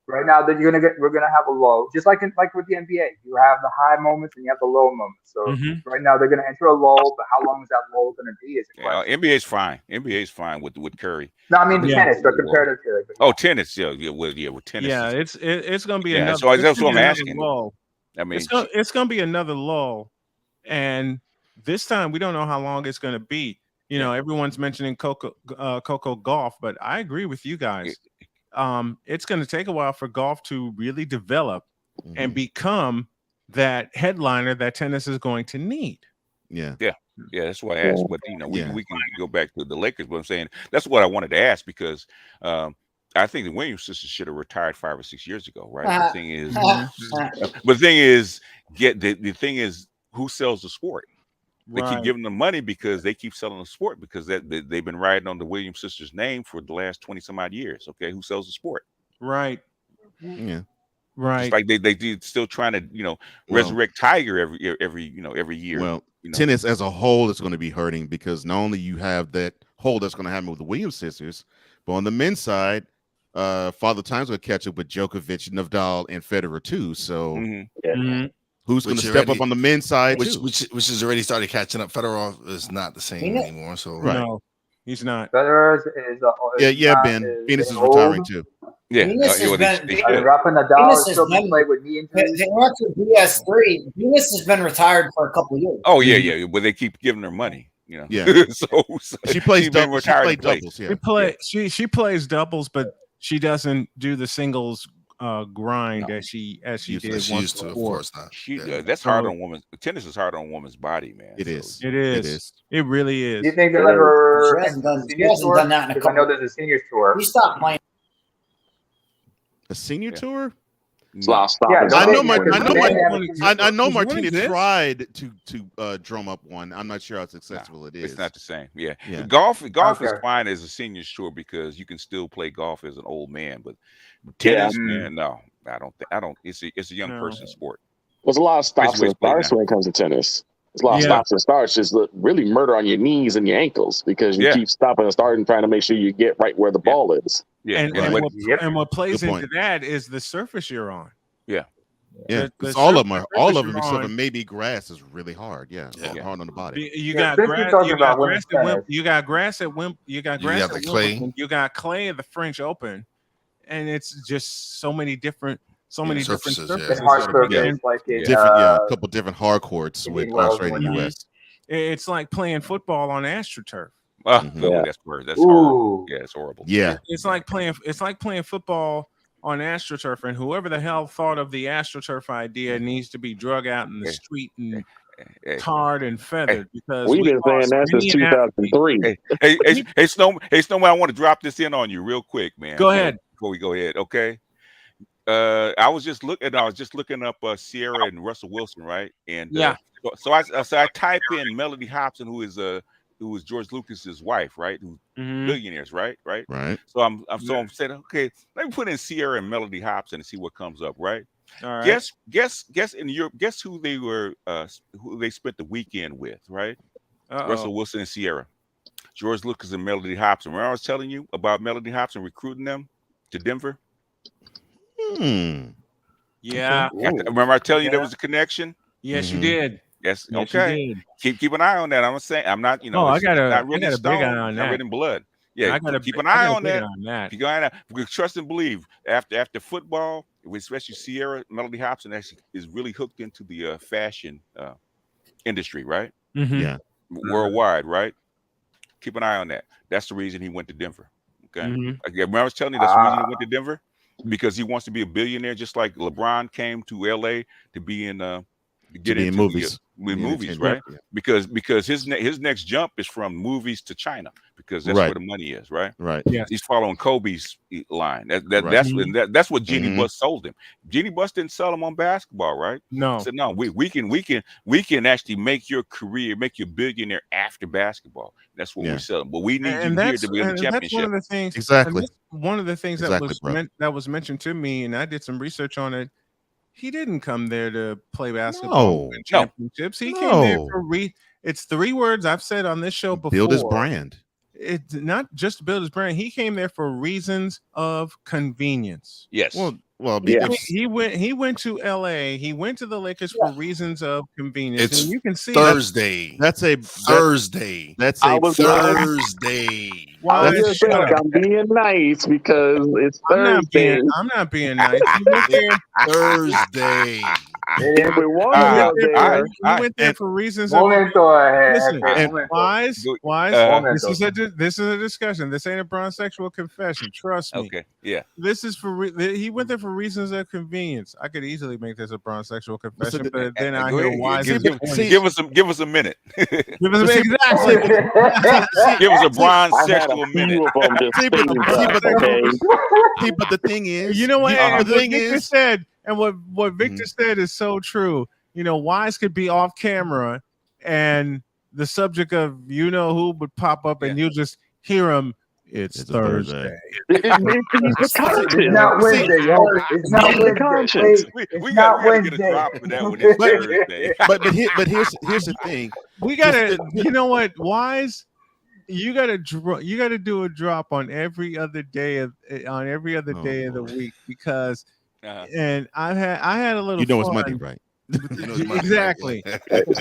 right now that we're gonna have a low, just like with the NBA. You have the high moments and you have the low moments. So right now they're gonna enter a lull, but how long is that lull gonna be? Is a question. NBA's fine. NBA's fine with Curry. No, I mean the tennis, but comparative to it. Oh, tennis, with tennis. Yeah, it's gonna be another. So that's what I'm asking. Lull. I mean, it's gonna be another lull, and this time we don't know how long it's gonna be. You know, everyone's mentioning Coco Gauff, but I agree with you guys. It's going to take a while for golf to really develop and become that headliner that tennis is going to need. Yeah. That's why I asked. But we can go back to the Lakers. But I'm saying that's what I wanted to ask because I think the Williams sisters should have retired 5 or 6 years ago, right? The thing is, who sells the sport? They keep giving them money because they keep selling the sport because they've been riding on the Williams sisters' name for the last 20 some odd years. Okay, who sells the sport? Right. Yeah. Right. Just like they still trying to resurrect Tiger every year. Well, tennis as a whole is going to be hurting because not only you have that hole that's going to happen with the Williams sisters, but on the men's side, Father Time's going to catch up with Djokovic, Nadal, and Federer too. So. Who's going to step up on the men's side, which has already started catching up. Federer is not the same anymore. So no, he's not. Federer is Ben. Venus is retiring too. Yeah, Venus has been. Rafa Nadal still been played with knee injuries. They went to BS3. Venus has been retired for a couple of years. Oh yeah, but they keep giving her money. You know, Yeah. so she plays doubles. She played doubles. Yeah. She plays doubles, but she doesn't do the singles grind as she did she once used to, before. of course not. That's hard on women. Tennis is hard on a woman's body, man. It is. It is. It really is. Do you think they'll ever? She hasn't done that in a couple. I know there's a seniors tour. He stopped playing. A senior tour? Yeah, I know Martina tried to drum up one. I'm not sure how successful it is. It's not the same. Yeah. Golf is fine as a senior tour because you can still play golf as an old man, but tennis, man, no, I don't. It's a young person sport. There's a lot of stops and starts when it comes to tennis. There's a lot of stops and starts, just really murder on your knees and your ankles because you keep stopping and starting, trying to make sure you get right where the ball is. Yeah, and what plays into that is the surface you're on. Yeah. Yeah, because all of them except for maybe grass is really hard. Yeah, hard on the body. You got grass. You got grass at Wimbledon. You got grass at Wimbledon. You got grass at clay. You got clay at the French Open, and it's just so many different surfaces. It's hard surface, a couple different hard courts with Australia and US. It's like playing football on AstroTurf. That's horrible. Yeah, it's horrible. Yeah, it's like playing football on AstroTurf, and whoever the hell thought of the AstroTurf idea needs to be drug out in the street and tarred and feathered because we've been saying that since 2003. Hey, Snowman, I want to drop this in on you real quick, man. Go ahead. Before we go ahead, okay? I was just looking up Sierra and Russell Wilson, right? And so I type in Melody Hobson, who is George Lucas's wife, right? Who's billionaires, right? Right. So I'm saying, okay, let me put in Sierra and Melody Hobson and see what comes up, right? All right. Guess in Europe, guess who they were who they spent the weekend with, right? Russell Wilson and Sierra. George Lucas and Melody Hobson. Remember I was telling you about Melody Hobson recruiting them to Denver? Yeah. Remember I telling you there was a connection? Yes, you did. Yes. Okay. Keep an eye on that. I'm saying I'm not. I got a big eye on that. Not in blood. Yeah. Keep an eye on that. Keep an eye on that. We trust and believe. After football, especially Sierra, Melody Hobson actually is really hooked into the fashion industry, right? Yeah. Worldwide, right? Keep an eye on that. That's the reason he went to Denver. Okay. Remember I was telling you that's the reason he went to Denver because he wants to be a billionaire, just like LeBron came to LA to be in movies, right? Because his next jump is from movies to China because that's where the money is, right? Right. Yeah. He's following Kobe's line. That's what Jeannie Buss sold him. Jeannie Buss didn't sell him on basketball, right? No. He said no. We can actually make your career, make you a billionaire after basketball. That's what we're selling. But we need you here to be in the championship. That's one of the things. Exactly. One of the things that was mentioned to me, and I did some research on it. He didn't come there to play basketball and championships. He came there for it's 3 words I've said on this show before. Build his brand. It's not just to build his brand. He came there for reasons of convenience. Yes. Well, he went to LA. He went to the Lakers for reasons of convenience. It's and you can see Thursday. That's a Thursday. That's a Thursday. I'm being nice because it's Thursday. I'm not being nice. You went there Thursday. You went there for reasons of wise. This is a discussion. This ain't a bronsexual confession. Trust me. Okay. Yeah. This is he went there for reasons of convenience. I could easily make this a bronsexual confession, but then I hear wise. Give us a minute. Give us exactly. Give us a bronsexual minute. But the thing is, you know what? The thing is said. And what Victor said is so true. Wise could be off camera and the subject of who would pop up and you'll just hear him. It's Thursday. It's not Wednesday, yo. It's not Wednesday. We gotta get a drop for that one. It's Thursday. But here's the thing. We gotta, you know what, Wise? You gotta do a drop on every other day of the week because. And I had a little. It's fun. Monday, right? Exactly. We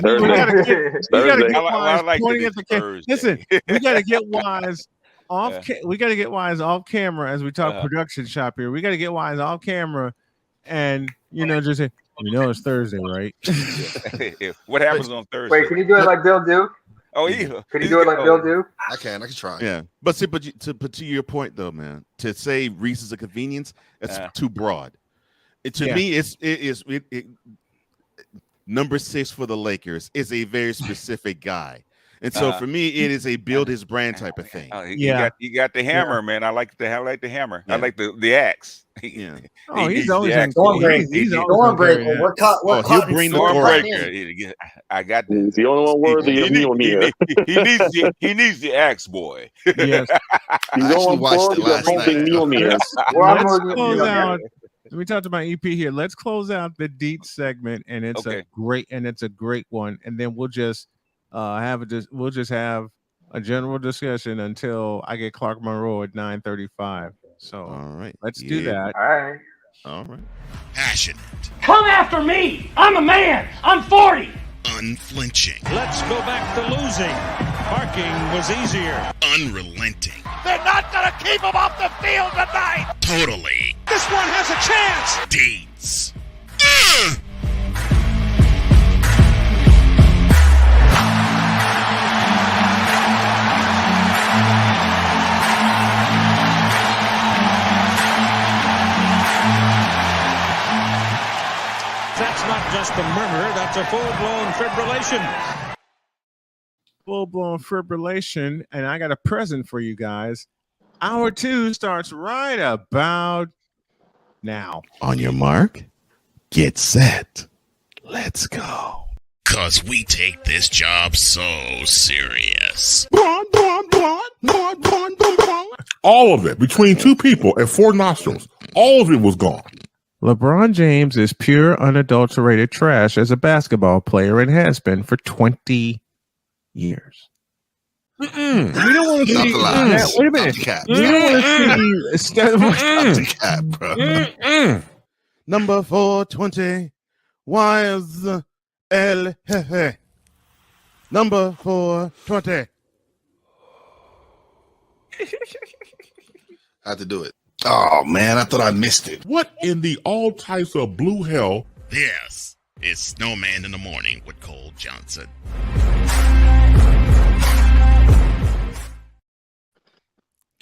gotta get Wise pointing at the camera. Listen, we gotta get Wise we got to get Wise off camera as we talk production shop here. We got to get Wise off camera, and just say, it's Thursday, right? What happens on Thursday? Wait, can you do it like Bill Duke? Oh yeah. Can you do it like Bill Duke? I can try. Yeah, but to your point though, man, to say Reese's a convenience, that's too broad. To me, it number 6 for the Lakers is a very specific guy. And so for me, it is a build his brand type of thing. You got the hammer, man. I like the hammer. Yeah. I like the axe. Yeah. He's always in Stormbreaker. We're he'll bring the Stormbreaker. I got this. He's the only one worthy of Mjolnir. He needs the axe, boy. Yes. I actually watched it last night. We talked about EP here. Let's close out the Dietz segment, and it's a great one. And then we'll just have a general discussion until I get Clark Monroe at 9:35. So all right, let's do that. All right. Passionate. Come after me. I'm a man. I'm 40. Unflinching. Let's go back to losing. Parking was easier. Unrelenting. They're not going to keep him off the field tonight. Totally. This one has a chance. Dietz. That's not just a murmur, that's a full-blown fibrillation. Full-blown fibrillation, and I got a present for you guys. Hour 2 starts right about now. On your mark, get set. Let's go. 'Cause we take this job so serious. All of it, between 2 people and 4 nostrils, all of it was gone. LeBron James is pure, unadulterated trash as a basketball player and has been for 20 years. We don't want to see that. Wait a minute. We don't want to see Number 420. Wise El Jefe. Number 420. I had to do it. Oh man, I thought I missed it. What in the all types of blue hell? This is Snowman in the Morning with Cole Johnson.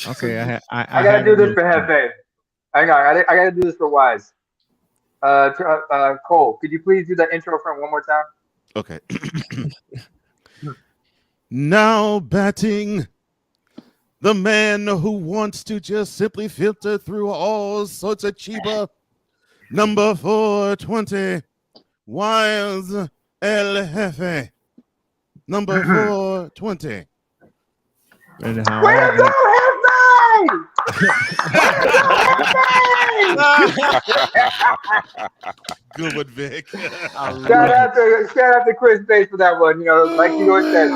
Okay, I gotta do this for Hefe. Hang on, I gotta do this for Wise. Cole, could you please do that intro from one more time? Okay. Now batting, the man who wants to just simply filter through all sorts of cheaper. Number 420, Wise El Jefe. Number 420. And how Where's the Good one, Vic. Shout out to Chris Bates for that one. Like you always said.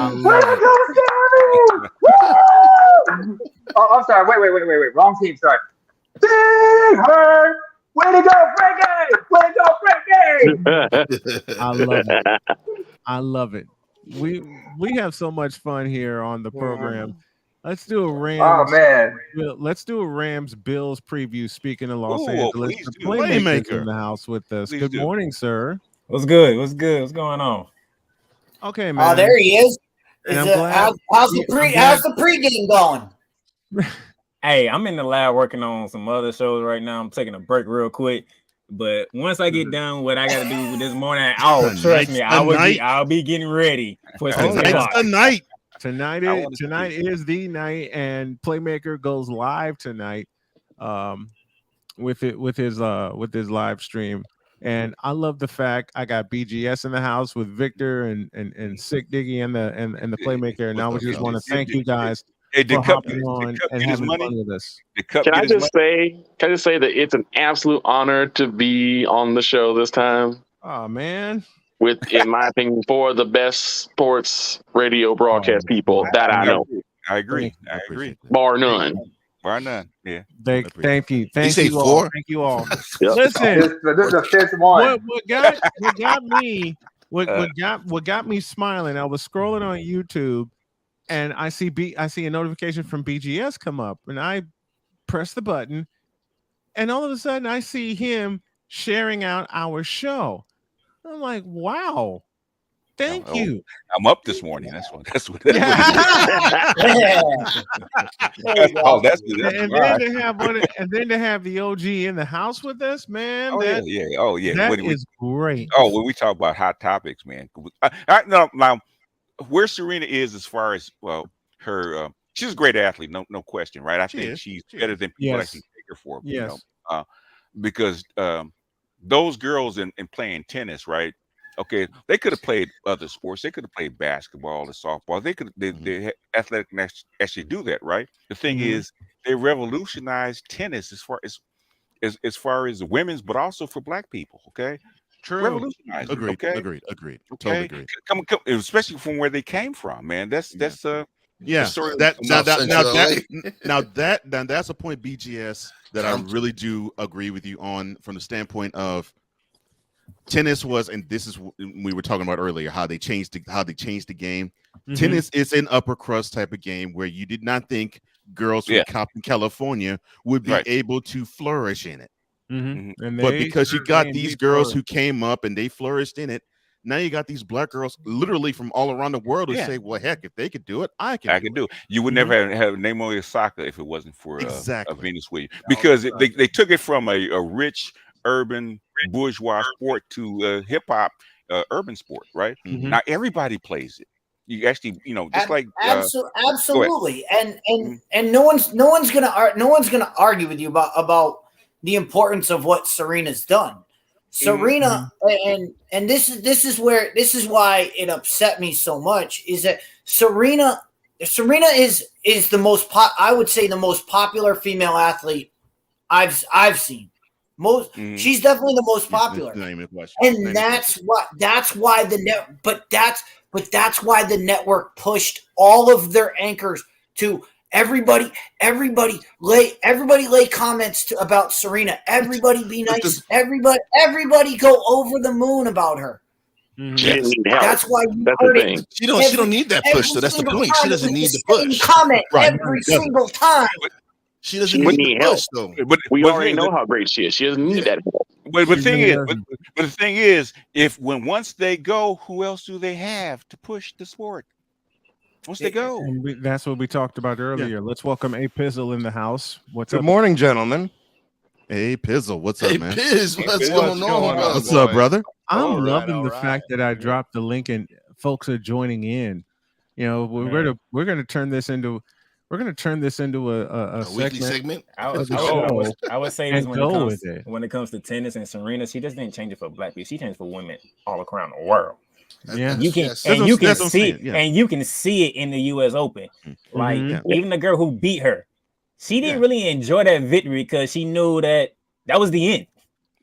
Oh, I'm sorry. Wait. Wrong team. Sorry. Big Hurt. Way to go, Frankie! I love it. We have so much fun here on the program. Let's do a Rams. Oh man. Let's do a Rams Bills preview. Speaking of Los Angeles, the Playmaker in the house with us. Please Good do. morning, sir. What's good? What's going on? Okay, man. Oh, there he is. And How's the pregame going? Hey, I'm in the lab working on some other shows right now. I'm taking a break real quick. But once I get done with what I got to do this morning, trust me, I'll be getting ready for 6 o'clock. Tonight is the night, and Playmaker goes live tonight with his live stream. And I love the fact I got BGS in the house with Victor and Sick Diggy and the Playmaker. And I just want to thank you guys for hopping on and having fun with us. Can I just say that it's an absolute honor to be on the show this time? Oh man. With, in my opinion, 4 of the best sports radio broadcast people that I know. I agree. Bar none. Yeah. Thank you. Thank you all. Thank you all. Yep. Listen, this is the 5th one. What got me smiling, I was scrolling on YouTube and I see a notification from BGS come up, and I press the button, and all of a sudden I see him sharing out our show. I'm like, wow. Thank you. I'm up this morning. That's what. That's what Yeah. That's good. And then to have to have the OG in the house with us, man. Oh that, yeah. Oh yeah. That is great. Oh, when we talk about hot topics, man. Now, where Serena is as far as her, she's a great athlete, no question, right? I think she's better than people actually take her for. Yes. Because those girls in playing tennis, right? Okay, they could have played other sports. They could have played basketball or softball. They athletic actually do that, right? The thing is, they revolutionized tennis as far as women's, but also for Black people. Okay, true. Revolutionized. Agreed. Okay? Agreed. Okay? Totally agree. Come, especially from where they came from, man. That's that's a that's a point, BGS, that I really do agree with you on, from the standpoint of tennis was, and this is we were talking about earlier, how they changed the game. Tennis is an upper crust type of game where you did not think girls from Compton, California would be able to flourish in it. But because you got these girls who came up and they flourished in it, now you got these Black girls literally from all around the world who say, well, heck, if they could do it, I can do it. You would never have Naomi Osaka if it wasn't for Venus Williams, because they took it from a rich urban bourgeois sport to hip hop urban sport, right? Now everybody plays it. You actually, just like absolutely, and no one's gonna argue with you about the importance of what Serena's done. Serena, and this is why it upset me so much, is that Serena is the most I would say the most popular female athlete I've seen. She's definitely the most popular, and that's why the network pushed all of their anchors to everybody lay comments about Serena. Everybody be nice. Everybody go over the moon about her. That's why you heard it. She don't need that push, though. That's the point. She doesn't need the push. Comment every single time. She doesn't need help, though. But we already know how great she is. She doesn't need that help. But the thing is, once they go, who else do they have to push the sport? Once they go, that's what we talked about earlier. Let's welcome A Pizzle in the house. What's up? Good morning, gentlemen. Hey Pizzle, what's up, man? Piz, what's going on? What's up, brother? I'm loving the fact that I dropped the link and folks are joining in. We're gonna turn this into a weekly segment. I would say this when it comes to tennis and Serena, she just didn't change it for Black people. She changed it for women all around the world. You can see it in the U.S. Open. Like even the girl who beat her, she didn't really enjoy that victory because she knew that was the end.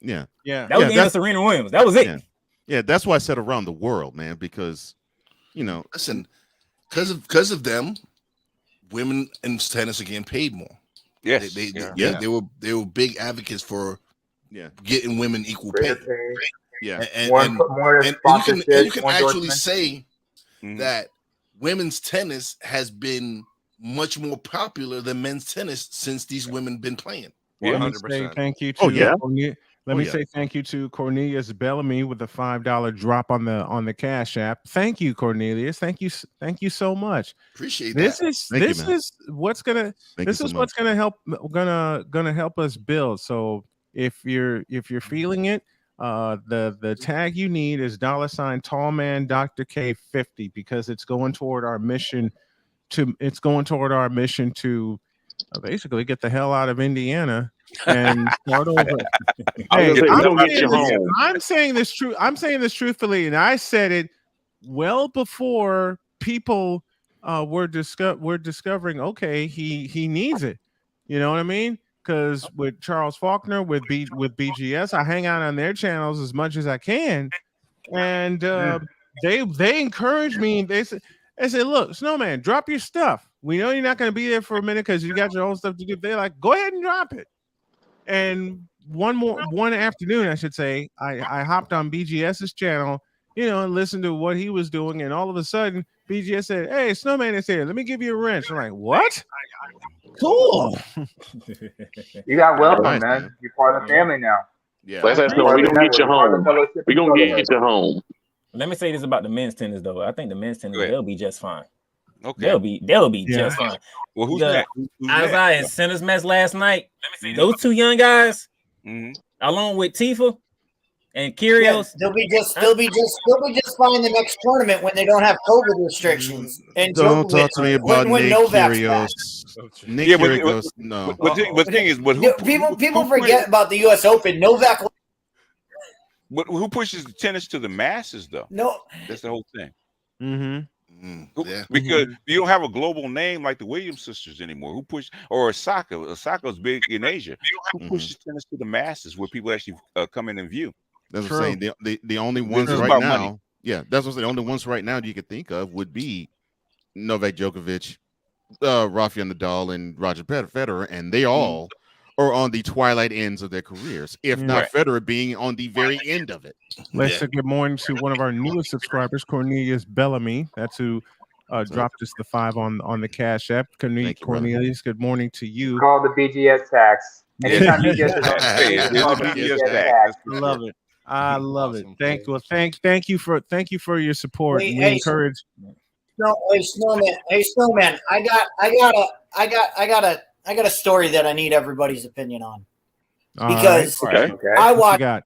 Yeah. That was the end of Serena Williams. That was it. Yeah, that's why I said around the world, man, because listen, because of them, women in tennis are getting paid more. Yes, they were big advocates for getting women equal pay. Yeah, and you can actually say that women's tennis has been much more popular than men's tennis since these women been playing. 100%. Thank you to Let me say thank you to Cornelius Bellamy with the $5 drop on the Cash App. Thank you, Cornelius. Thank you so much. Appreciate this. That. This is what's gonna help us build. So if you're feeling it, the tag you need is $ Tallman Dr. K 50, because it's going toward our mission to basically get the hell out of Indiana and start over. I'm saying this truthfully, and I said it well before people were discovering. Okay, he needs it. You know what I mean? Because with Charles Faulkner, with BGS, I hang out on their channels as much as I can, and they encourage me. They said, "Look, Snowman, drop your stuff. We know you're not going to be there for a minute because you got your own stuff to do." They're like, "Go ahead and drop it." And one afternoon, I should say, I hopped on BGS's channel and listened to what he was doing, and all of a sudden, BGS said, "Hey, Snowman is here. Let me give you a wrench." I'm like, "What? Cool." You got welcome, man. You're part of the family now. Yeah. We're gonna get you home. We're gonna get you home. Let me say this about the men's tennis, though. I think the men's tennis they'll be just fine. Okay, they'll be just fine. Well, who's that? Isaiah and Center's match last night. Those two young guys, along with Tifa and Kyrgios, they'll be just fine the next tournament when they don't have COVID restrictions. And don't talk to me about Nick Kyrgios. Nick Kyrgios, no. But the thing is, people forget about the U.S. Open. Novak. But who pushes the tennis to the masses, though? No, that's the whole thing. Yeah. Because you don't have a global name like the Williams sisters anymore. Who push or Osaka? Osaka's big in Asia. Who pushes tennis to the masses where people actually come in and view? That's what I'm saying. The only ones right now. Money. Yeah, that's what I'm saying. The only ones right now you could think of would be Novak Djokovic, Rafael Nadal, and Roger Federer, and they all are on the twilight ends of their careers, if not Federer being on the very end of it. Let's say good morning to one of our newest subscribers, Cornelius Bellamy. That's who dropped us the 5 on the Cash App. Cornelius, good morning to you. Call the BGS tax. Anytime BGS tax. Love it. I love it. Thank you for your support. We encourage. Snowman. I got a story that I need everybody's opinion on because I watched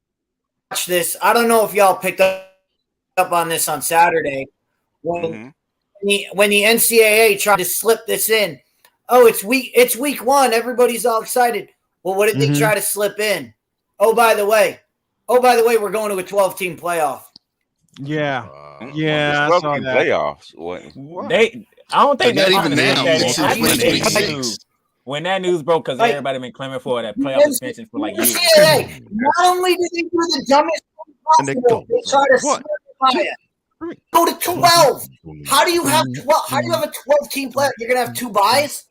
this. I don't know if y'all picked up on this on Saturday when the NCAA tried to slip this in. Oh, it's week 1. Everybody's all excited. Well, what did they try to slip in? Oh, by the way, we're going to a 12-team playoff. Yeah. I saw that. Playoffs. What? I don't think not even now. When that news broke, because everybody been claiming for that playoff extension for like years. Not only did they do the dumbest thing possible, they tried to slip it. Go to 12. How do you have 12? How do you have a 12-team playoff? You're gonna have 2 buys?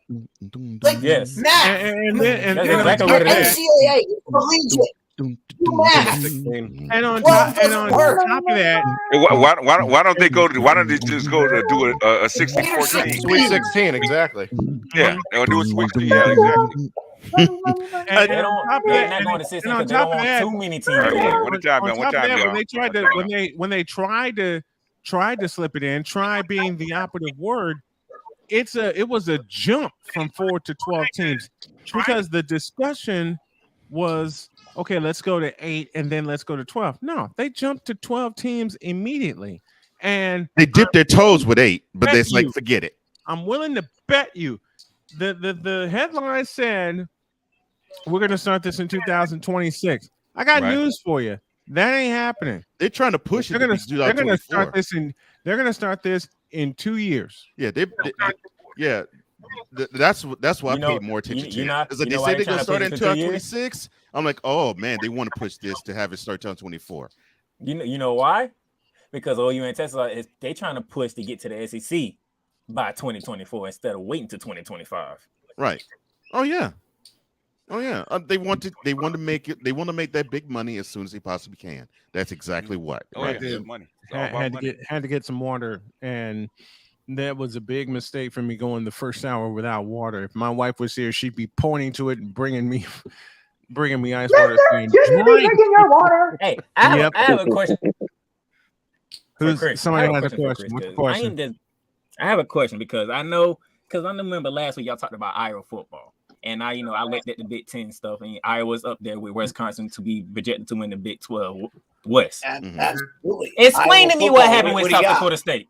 Like yes. Math. And exactly what it is. NCAA, collegiate. And on top of that, why don't they go to? Why don't they just go to do a 60-14? Sweet 16, exactly. Yeah, they'll do a Sweet 16. Yeah, exactly. They're not going to 16 because they don't want too many teams. When they tried to slip it in, try being the operative word. It was a jump from 4 to 12 teams because the discussion was, okay, let's go to 8 and then let's go to 12. No, they jumped to 12 teams immediately. And they dipped their toes with 8, but they're like, forget it. I'm willing to bet you. The headline said we're gonna start this in 2026. I got news for you. That ain't happening. They're trying to push it. They're gonna start this in 2 years. Yeah, that's why I paid more attention to it. Because they say they're gonna start in 2026. I'm like, oh man, they want to push this to have it start 2024. You know why? Because OU and Texas is they trying to push to get to the SEC by 2024 instead of waiting to 2025. Right. Oh yeah. They want to make it. They want to make that big money as soon as they possibly can. That's exactly what. Money. Had to get some water, and that was a big mistake for me going the first hour without water. If my wife was here, she'd be pointing to it and bringing me ice water. Saying, drinking your water. Hey, I have a question. Somebody has a question. What's the question? I have a question because I remember last week y'all talked about Iowa football. And I looked at the Big Ten stuff, and Iowa's up there with Wisconsin to be projected to win the Big 12 West. Absolutely. Explain to me what happened with South Dakota State.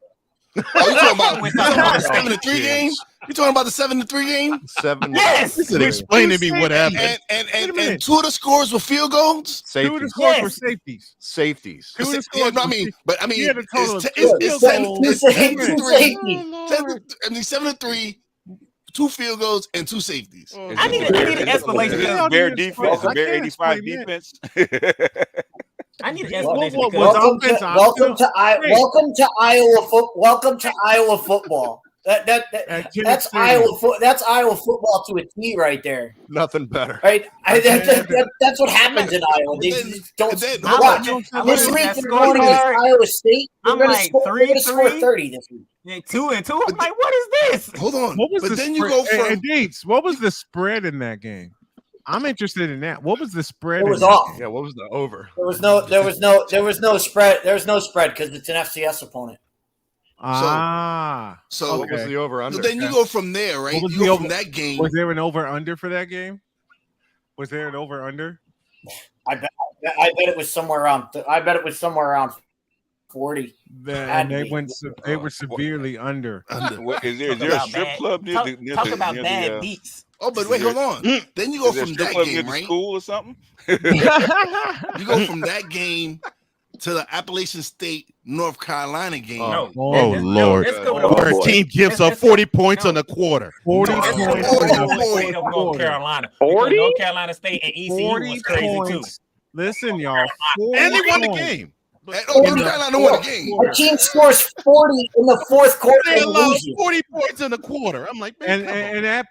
You talking about the 7-3 game? You talking about the 7-3 game? 7. Yes. Explain to me what happened. And 2 of the scores were field goals. 2 of the scores were safeties. Safeties. I mean, it's 7-3. 2 field goals and 2 safeties. I need an explanation. Bear defense, Bear 85 defense. I need an explanation. Welcome to Iowa football. That's Iowa. That's Iowa football to a T right there. Nothing better. Right? That's what happens in Iowa. They just don't watch. This week they're going against Iowa State. They're going to score 30 this week. Yeah, 2-2. I'm like, what is this? Hold on. What was but the then spread? you go from Dietz, what was the spread in that game? I'm interested in that. What was the spread? It was off. Yeah, what was the over? There was no spread. There was no spread because it's an FCS opponent. So what was the over under? So then you go from there, right? You go from that game. Was there an over under for that game? Was there an over under? I bet it was somewhere around. I bet it was somewhere around 40. And they were severely under. Is there a strip club near Talk about bad beats. Oh, but wait, hold on. Then you go from that game, right? School or something. You go from that game to the Appalachian State North Carolina game. Oh Lord! Where a team gives up 40 points on the quarter. 40 points on North Carolina. 40? North Carolina State and ECU was crazy too. Listen, y'all. And they won the game. North Carolina won the game. Our team scores 40 in the fourth quarter. They allowed 40 points in the quarter. I'm like, man,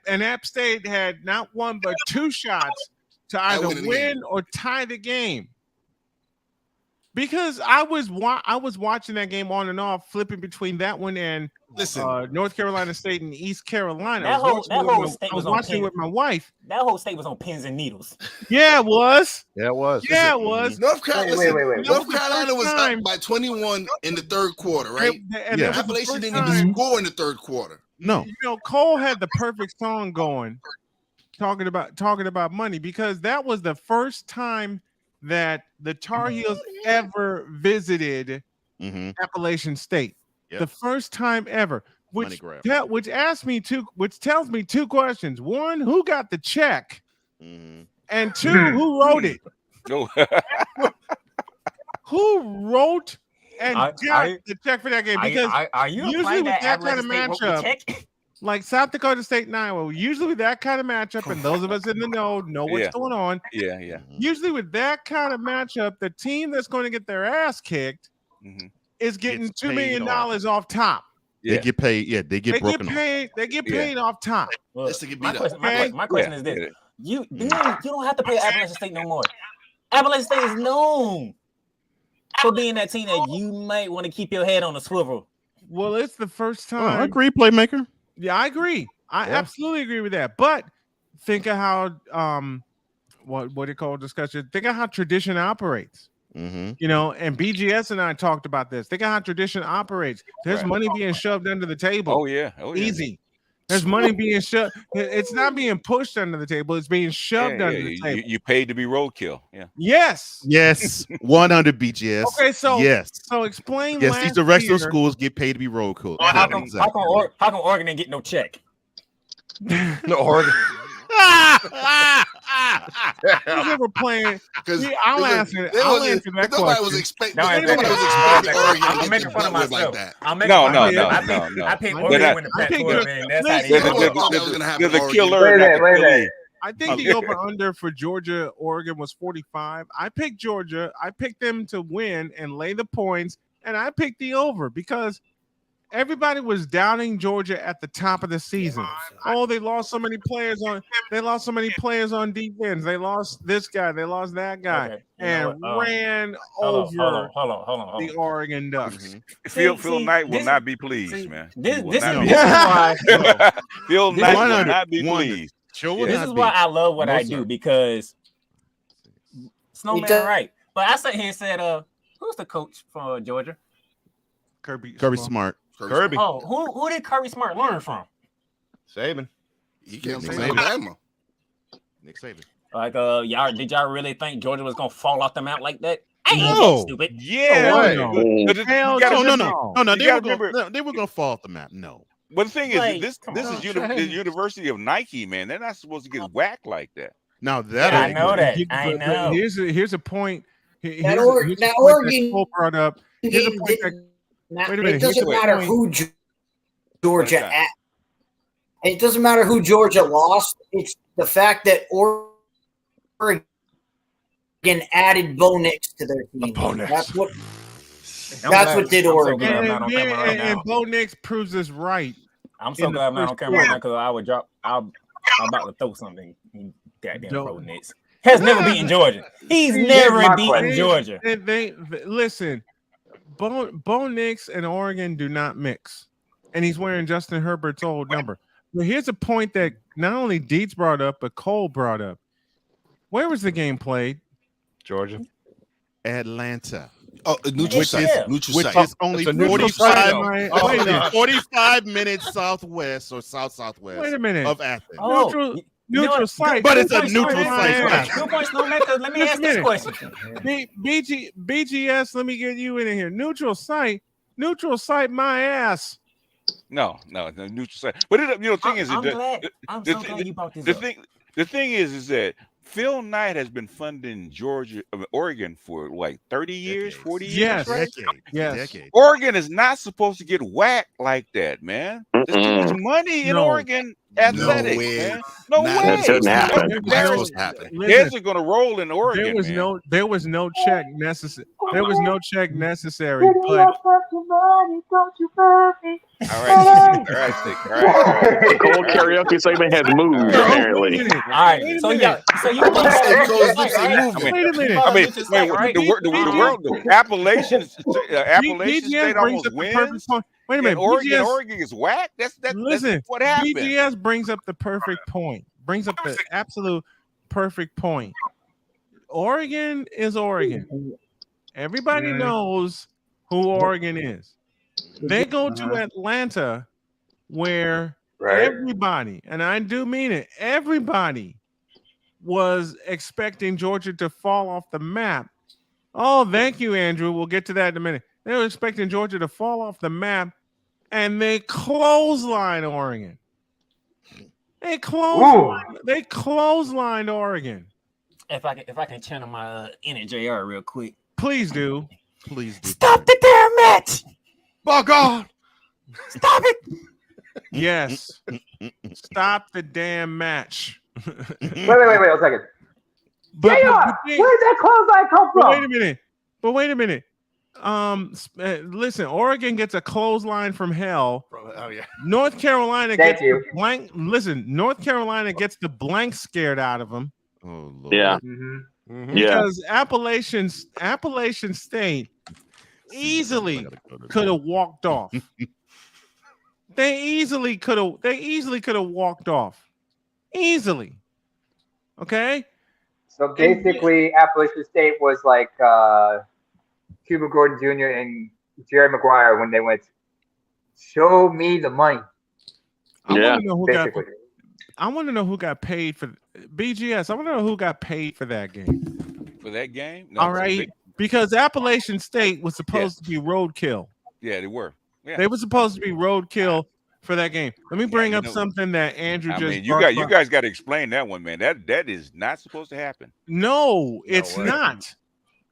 and App State had not one but two shots to either win or tie the game. Because I was watching that game on and off, flipping between that one and North Carolina State and East Carolina. That whole state was watching with my wife. That whole state was on pins and needles. Yeah, it was. Yeah, it was. Yeah, it was. North Carolina. Wait. North Carolina was up by 21 in the third quarter, right? And Appalachian didn't even score in the third quarter. No. You know, Cole had the perfect song going, talking about money, because that was the first time that the Tar Heels ever visited Appalachian State. Yep. The first time ever. Which tells me two questions. One, who got the check? And two, who wrote it? Who wrote and got the check for that game? Because are you usually with that kind of matchup, matchup, like South Dakota State and Iowa, usually with that kind of matchup, and those of us in the know what's going on. Yeah. Usually with that kind of matchup, the team that's going to get their ass kicked is getting $2 million off top. They get paid. Yeah, they get broken off. They get paid off top. Well, my question is this: you don't have to pay Appalachian State no more. Appalachian State is known for being that team that you might want to keep your head on a swivel. Well, it's the first time. I agree, playmaker. Yeah, I agree. I absolutely agree with that. But think of how what do you call discussion? Think of how tradition operates. You know, and BGS and I talked about this. Think of how tradition operates. There's money being shoved under the table. Oh yeah. Easy. There's money being shoved. It's not being pushed under the table. It's being shoved under the table. You paid to be roadkill. Yeah. Yes. 100 BGS. Okay, so yes. So explain. Yes, these directional schools get paid to be roadkill. How come Oregon didn't get no check? No, Oregon. They were playing. I'll answer that question. Nobody was expecting Oregon I'm making fun of myself. No. I picked Oregon to win the Pac-12, man. That's how There's a killer. Wait. I think the over-under for Georgia, Oregon was 45. I picked Georgia. I picked them to win and lay the points, and I picked the over because everybody was doubting Georgia at the top of the season. Oh, they lost so many players on defense. They lost this guy. They lost that guy, and ran over the Oregon Ducks. Phil Knight will not be pleased, man. This is why Phil Knight will not be pleased. This is why I love what I do, because Snowman right. But I sat here and said, who's the coach for Georgia? Kirby Smart. Kirby. Oh, who did Kirby Smart learn from? Saban. He came from Alabama. Nick Saban. Like, did y'all really think Georgia was gonna fall off the mount like that? No. Stupid. Yeah. No. They were gonna fall off the map. No. But the thing is, this is the University of Nike, man. They're not supposed to get whacked like that. Now that I know that. I know. Here's a point. That Oregon brought up. Here's a point it doesn't matter who Georgia at. It doesn't matter who Georgia lost. It's the fact that Oregon added Bo Nix to their team. That's what did Oregon. And Bo Nix proves us right. I'm so glad I'm not on camera right now because I would drop. I'm about to throw something. Goddamn pro Nets has never beaten Georgia. He's never beaten Georgia. They listen. Bo Nix and Oregon do not mix, and he's wearing Justin Herbert's old number. But here's a point that not only Dietz brought up, but Cole brought up. Where was the game played? Georgia, Atlanta. Oh, neutral site. Neutral Which site. is only It's a neutral site. 45 minutes southwest or southwest. Wait a minute. Of Athens. Neutral site. But it's a neutral site. Good points, no matter. Let me ask this question. BGS, let me get you in here. Neutral site, my ass. No, neutral site. But the thing is, I'm so glad you brought this up. The thing is that Phil Knight has been funding Oregon for like 30 years, 40 years. Yes, right? Decades. Oregon is not supposed to get whacked like that, man. There's too much money in Oregon athletics, man. No way. That doesn't happen. That's supposed to happen. Heads are going to roll in Oregon. There was no check necessary. There was no check necessary. But all right. Cold karaoke segment has moved apparently. All right, so you wait a minute. I mean, the world, Appalachian State almost wins. Wait a minute. Oregon is whack. That's what happened. BGS brings up the perfect point. Brings up the absolute perfect point. Oregon is Oregon. Everybody knows who Oregon is. They go to Atlanta where everybody, and I do mean it, everybody was expecting Georgia to fall off the map. Oh, thank you, Andrew. We'll get to that in a minute. They were expecting Georgia to fall off the map, and they clotheslined Oregon. They clotheslined Oregon. If I can channel my inner JR real quick. Please do. Stop the damn match. Oh God! Stop it. Yes. Stop the damn match. Wait a second. But where did that clothesline come from? Wait a minute. Listen, Oregon gets a clothesline from hell. Oh yeah. North Carolina gets the blank. Listen, North Carolina gets the blank scared out of them. Oh Lord. Yeah. Because Appalachian State easily could have walked off. They easily could have walked off. Easily. Okay? So basically, Appalachian State was like Cuba Gordon Jr. and Jerry Maguire when they went, show me the money. I want to know who got paid for BGS. I want to know who got paid for that game. For that game? No, all right. Because Appalachian State was supposed to be roadkill. Yeah, they were. Yeah. They were supposed to be roadkill for that game. Let me bring up something that Andrew you guys got to explain that one, man. That is not supposed to happen. No, it's not.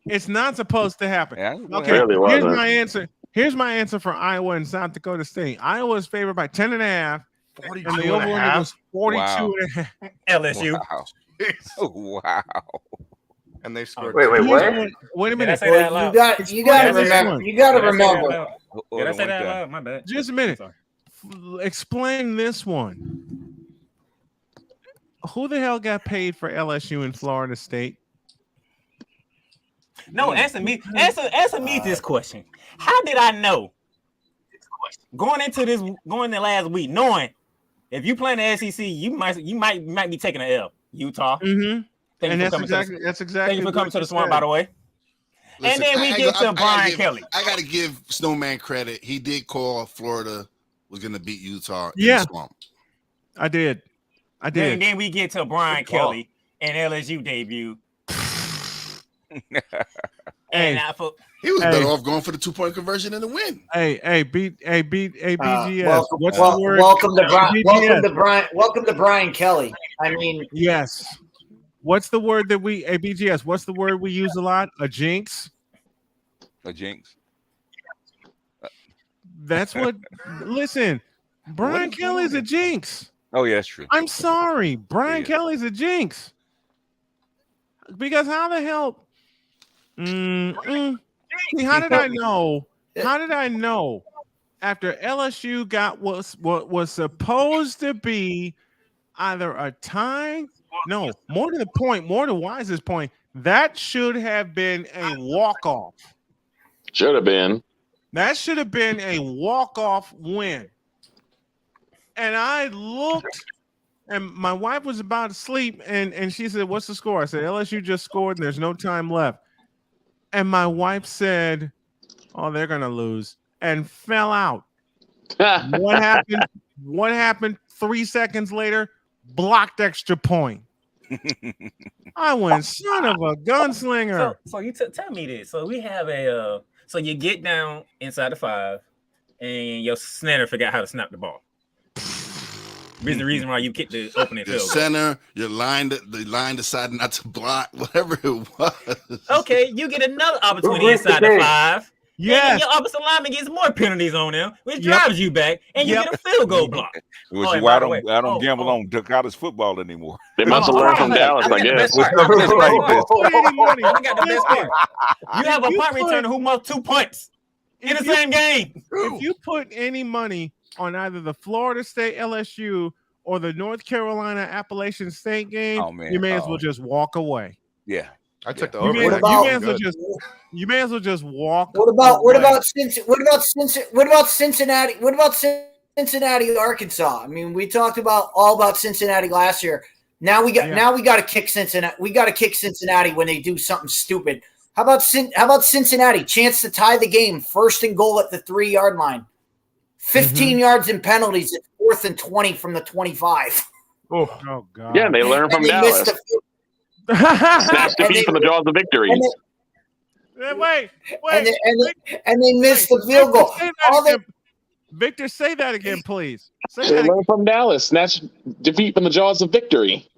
It's not supposed to happen. Yeah, okay, here's my answer. Here's my answer for Iowa and South Dakota State. Iowa is favored by 10.5. 42 and the over-under was 42.5. LSU. Wow. And they scored. Wait, what? Wait a minute. You got to remember. You got to remember. Did I say that loud? My bad. Just a minute. Explain this one. Who the hell got paid for LSU in Florida State? No, answer me this question. How did I know? Going into last week, knowing if you play in the SEC, you might be taking an L. Utah. Mm-hmm. That's exactly. Thank you for coming to the Swamp, by the way. Listen, and then we get to Brian Kelly. I got to give Snowman credit. He did call Florida was going to beat Utah in the Swamp. I did. And then we get to Brian Kelly and LSU debut. He was better off going for the 2-point conversion and the win. BGS. What's the word? Welcome to Brian Kelly. I mean, yes. What's the word that we BGS? What's the word we use a lot? A jinx. A jinx. That's what. Listen, Brian Kelly's a jinx. Oh yeah, that's true. I'm sorry, Brian Kelly's a jinx. Because how the hell? See, how did I know? How did I know after LSU got what was supposed to be either a tie, no, more to the point, more to Wise's point, that should have been a walk-off. Should have been. That should have been a walk-off win. And I looked, and my wife was about to sleep, and she said, "What's the score?" I said, "LSU just scored, and there's no time left." And my wife said, "Oh, they're going to lose," and fell out. What happened? What happened 3 seconds later? Blocked extra point. I went, son of a gunslinger. So you tell me this. So we have so you get down inside the 5, and your center forgot how to snap the ball. Is the reason why you kicked the opening field goal. Center, the line decided not to block, whatever it was. Okay, you get another opportunity inside the 5. Yeah, your opposite lineman gets more penalties on them, which drives you back, and you get a field goal block. Which is why I don't gamble on college football anymore. They must have learned from Dallas, I guess. I got the best part. You have a punt returner who must 2 punts in the same game. If you put any money on either the Florida State LSU or the North Carolina Appalachian State game, you may as well just walk away. Yeah. I took the over. You may as well just walk. What about Cincinnati? What about Cincinnati, Arkansas? I mean, we talked all about Cincinnati last year. Now we got to kick Cincinnati. We got to kick Cincinnati when they do something stupid. How about Cincinnati? Chance to tie the game, 1st and goal at the 3-yard line. 15 yards in penalties at 4th and 20 from the 25. Oh God! Yeah, they learned from Dallas. Snatched defeat from the jaws of victory. Wait. And they missed the field goal. Victor, say that again, please. They learned from Dallas. Snatched defeat from the jaws of victory.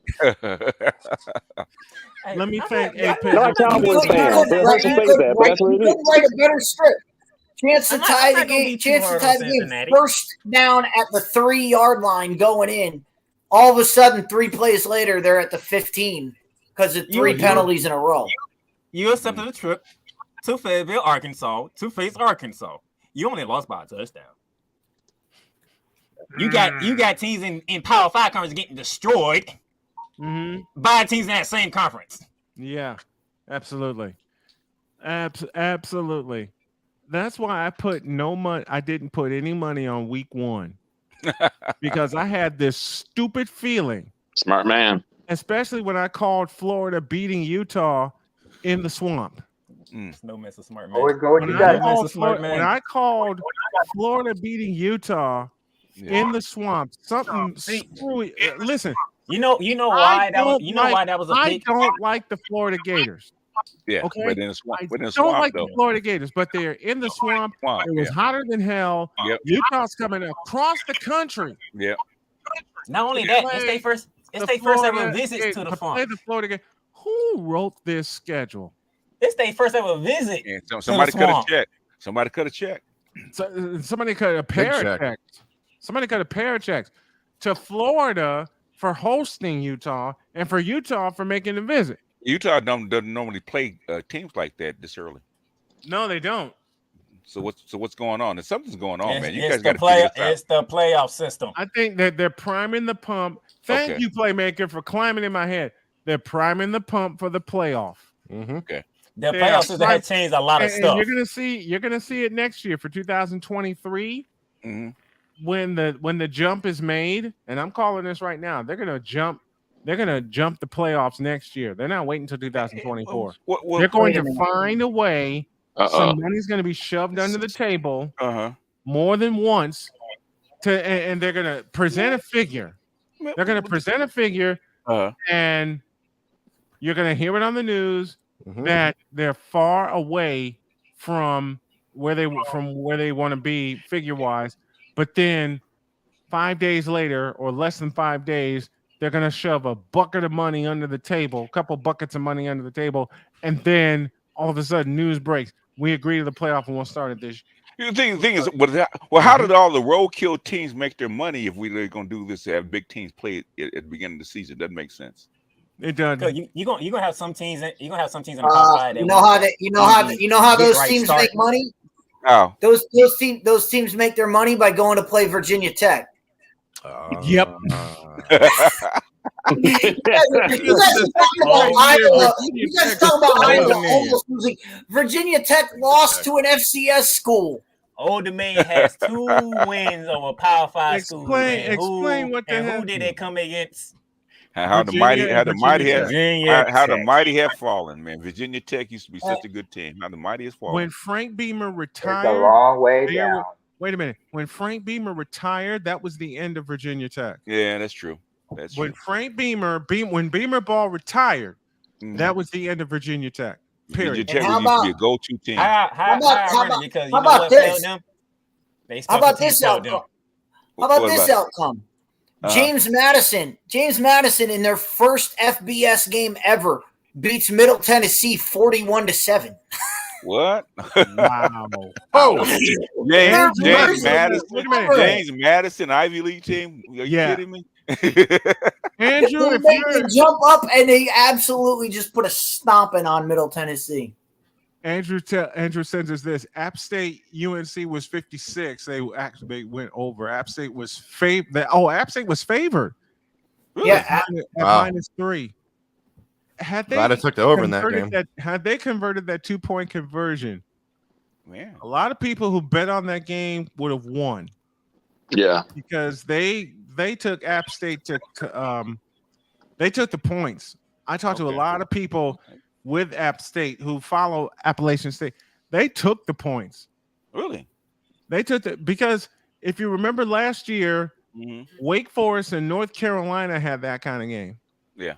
Let me thank AP. Not Cowboys fans. They're supposed to say that, but that's what it is. Write a better script. Chance to tie the game. Chance to tie the game. 1st down at the 3-yard line going in. All of a sudden, 3 plays later, they're at the 15 because of 3 penalties in a row. You accepted a trip to Fayetteville, Arkansas, to face Arkansas. You only lost by a touchdown. You got teams in Power 5 conference getting destroyed by teams in that same conference. Yeah, absolutely. Absolutely. That's why I put no money. I didn't put any money on week 1 because I had this stupid feeling. Smart man. Especially when I called Florida beating Utah in the swamp. No mess, a smart man. Always go with your gut. When I called Florida beating Utah in the swamp, something screwy. Listen, you know why that was a pick? I don't like the Florida Gators. Yeah, okay. But in the swamp, I don't like the Florida Gators, but they're in the swamp. It was hotter than hell. Yep. Utah's coming across the country. Yeah. Not only that, it's their first ever visit to the swamp. The Florida Gators. Who wrote this schedule? It's their first ever visit. Yeah, somebody could have checked. Somebody could have checked. Somebody could have checked. Somebody could have pair checks to Florida for hosting Utah and for Utah for making the visit. Utah doesn't normally play teams like that this early. No, they don't. So what's going on? And something's going on, man. You guys got to figure this out. It's the playoff system. I think that they're priming the pump. Thank you, Playmaker, for climbing in my head. They're priming the pump for the playoff. Okay. The playoff system has changed a lot of stuff. You're gonna see it next year for 2023 when the jump is made. And I'm calling this right now. They're gonna jump the playoffs next year. They're not waiting until 2024. They're going to find a way. Some money's going to be shoved under the table more than once, and they're going to present a figure. They're going to present a figure, and you're going to hear it on the news that they're far away from where they want to be figure-wise. But then 5 days later, or less than 5 days, they're going to shove a bucket of money under the table, a couple buckets of money under the table, and then all of a sudden news breaks. We agree to the playoff and we'll start it this year. The thing is, how did all the roadkill teams make their money if we're going to do this to have big teams play at the beginning of the season? It doesn't make sense. It does. You're gonna have some teams. You're gonna have some teams in the top 5. You know how those teams make money. Oh, those teams make their money by going to play Virginia Tech. Yep. You guys talking about Iowa almost losing. Virginia Tech lost to an FCS school. Old Dominion has 2 wins over Power 5 schools. Explain what the hell. Who did they come against? How the mighty have fallen, man. Virginia Tech used to be such a good team. How the mighty has fallen. When Frank Beamer retired, it's a long way down. Wait a minute. When Frank Beamer retired, that was the end of Virginia Tech. Yeah, that's true. When Frank Beamer, when Beamer Ball retired, that was the end of Virginia Tech. Period. Virginia Tech used to be a go-to team. How about this? How about this outcome? How about this outcome? James Madison in their first FBS game ever beats Middle Tennessee 41-7. What? Wow. James Madison, Ivy League team. Are you kidding me? Andrew, they jump up and they absolutely just put a stomping on Middle Tennessee. Andrew sends us this. App State UNC was 56. They went over. App State was favored. App State was favored. Really? Yeah, at -3. Had they glad I took the over in that game. Had they converted that 2-point conversion, man, a lot of people who bet on that game would have won. Yeah, because they took App State to they took the points. I talked to a lot of people with App State who follow Appalachian State. They took the points. Really? They took because if you remember last year, Wake Forest and North Carolina had that kind of game. Yeah.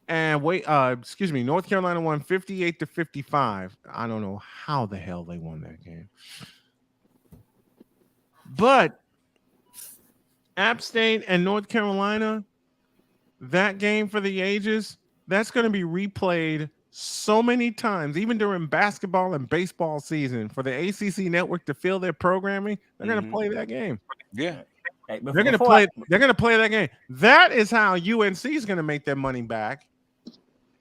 And North Carolina won 58-55. I don't know how the hell they won that game. But App State and North Carolina, that game for the ages, that's going to be replayed so many times, even during basketball and baseball season, for the ACC network to fill their programming. They're going to play that game. Yeah. They're going to play that game. That is how UNC is going to make their money back.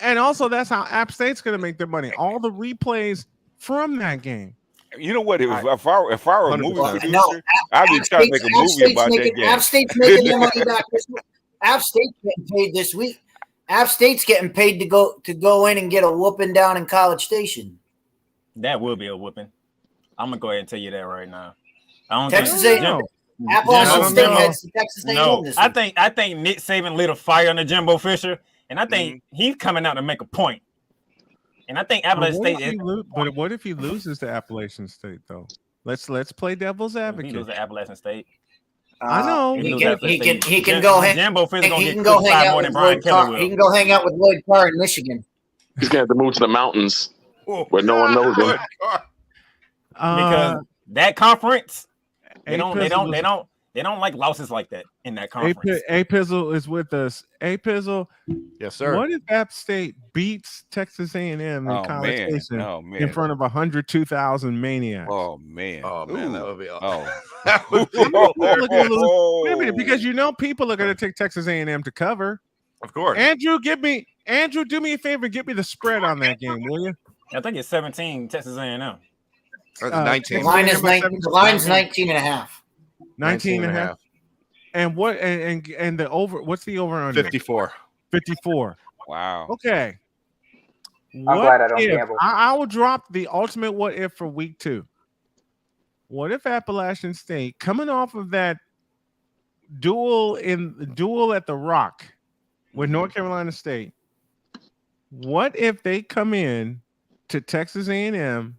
And also that's how App State's going to make their money. All the replays from that game. You know what? If I were a movie producer, I'd be trying to make a movie about that game. App State's making their money back this week. App State's getting paid this week. App State's getting paid to go in and get a whooping down in College Station. That will be a whooping. I'm gonna go ahead and tell you that right now. Texas A&M. Appalachian State heads to Texas A&M this week. I think Nick Saban lit a fire under Jimbo Fisher, and I think he's coming out to make a point. And I think Appalachian State. But what if he loses to Appalachian State though? Let's play devil's advocate. He loses to Appalachian State. I know he can go hang out with Lloyd Carr in Michigan. He's gonna have to move to the mountains where no one knows him. Because that conference, they don't like losses like that in that conference. A Pizzle is with us. A Pizzle, yes, sir. What if App State beats Texas A&M in College Station in front of 102,000 maniacs? Oh man, that would be awesome. Wait a minute, because people are going to take Texas A&M to cover. Of course. Andrew, do me a favor, get me the spread on that game, will you? I think it's 17 Texas A&M. 19. The line's 19.5. 19.5. And what and the over? What's the over under? 54. 54. Wow. Okay. I'm glad I don't gamble. I will drop the ultimate what if for week 2. What if Appalachian State, coming off of that duel at the Rock with North Carolina State, what if they come in to Texas A&M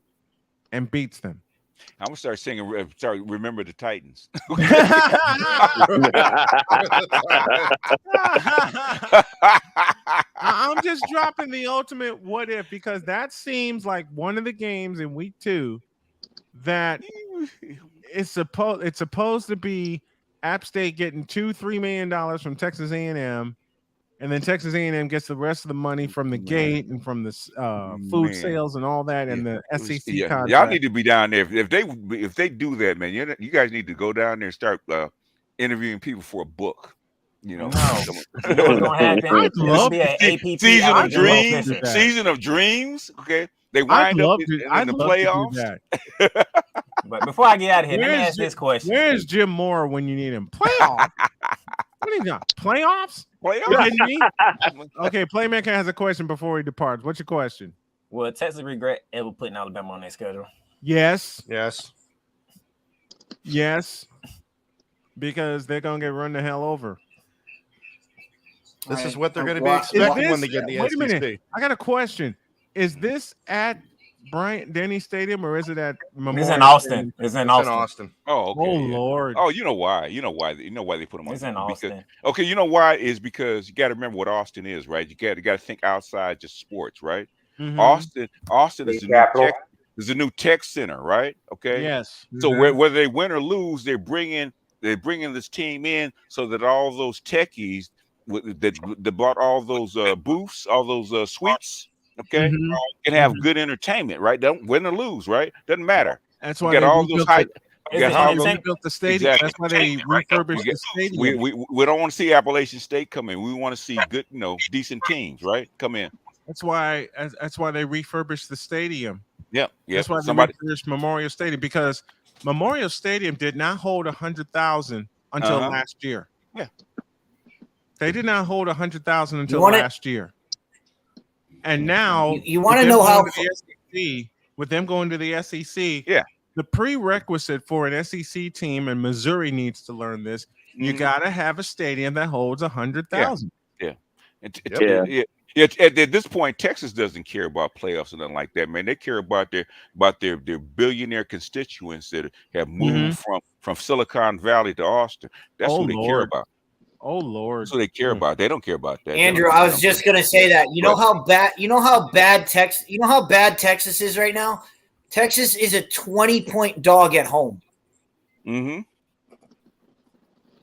and beats them? I'm gonna start singing. Sorry, remember the Titans. I'm just dropping the ultimate what if because that seems like one of the games in week 2 that it's supposed to be App State getting $2-3 million from Texas A&M. And then Texas A&M gets the rest of the money from the gate and from the food sales and all that, and the SEC contract. Y'all need to be down there. If they do that, man, you guys need to go down there and start interviewing people for a book. You know, you know what's gonna happen? Season of dreams. Season of dreams. Okay, they wind up in the playoffs. But before I get out of here, let me ask this question: where's Jim Moore when you need him? Playoffs? What are you got? Playoffs? Okay, Playmaker has a question before he departs. What's your question? Will Texas regret ever putting Alabama on their schedule? Yes. Yes. Yes. Because they're gonna get run the hell over. This is what they're going to be expecting when they get in the Wait SEC. a minute. I got a question. Is this at Bryant-Denny Stadium or is it at Memorial? It's in Austin. It's in Austin. Oh, okay. Oh, Lord. Oh, you know why? You know why they put them on? It's in Austin. Okay, you know why is because you got to remember what Austin is, right? You got to think outside just sports, right? Mm-hmm. Austin is the new tech center, right? Okay. Yes. So whether they win or lose, they're bringing this team in so that all those techies that bought all those booths, all those suites, okay, can have good entertainment, right? Don't win or lose, right? Doesn't matter. That's why you got all those hype. They built the stadium. Exactly. That's why they refurbished the stadium. We don't want to see Appalachian State come in. We want to see good, decent teams, right? Come in. That's why they refurbished the stadium. Yep. That's why they refurbished Memorial Stadium, because Memorial Stadium did not hold 100,000 until last year. Yeah. They did not hold 100,000 until last year. And now you want to know how with them going to the SEC, yeah, the prerequisite for an SEC team, and Missouri needs to learn this, you got to have a stadium that holds 100,000. Yeah. At this point, Texas doesn't care about playoffs or nothing like that, man. They care about their billionaire constituents that have moved from Silicon Valley to Austin. That's who they care about. Oh Lord! That's what they care about. They don't care about that. Andrew, I was just gonna say that. You know how bad Texas is right now? Texas is a 20-point dog at home. Mm-hmm.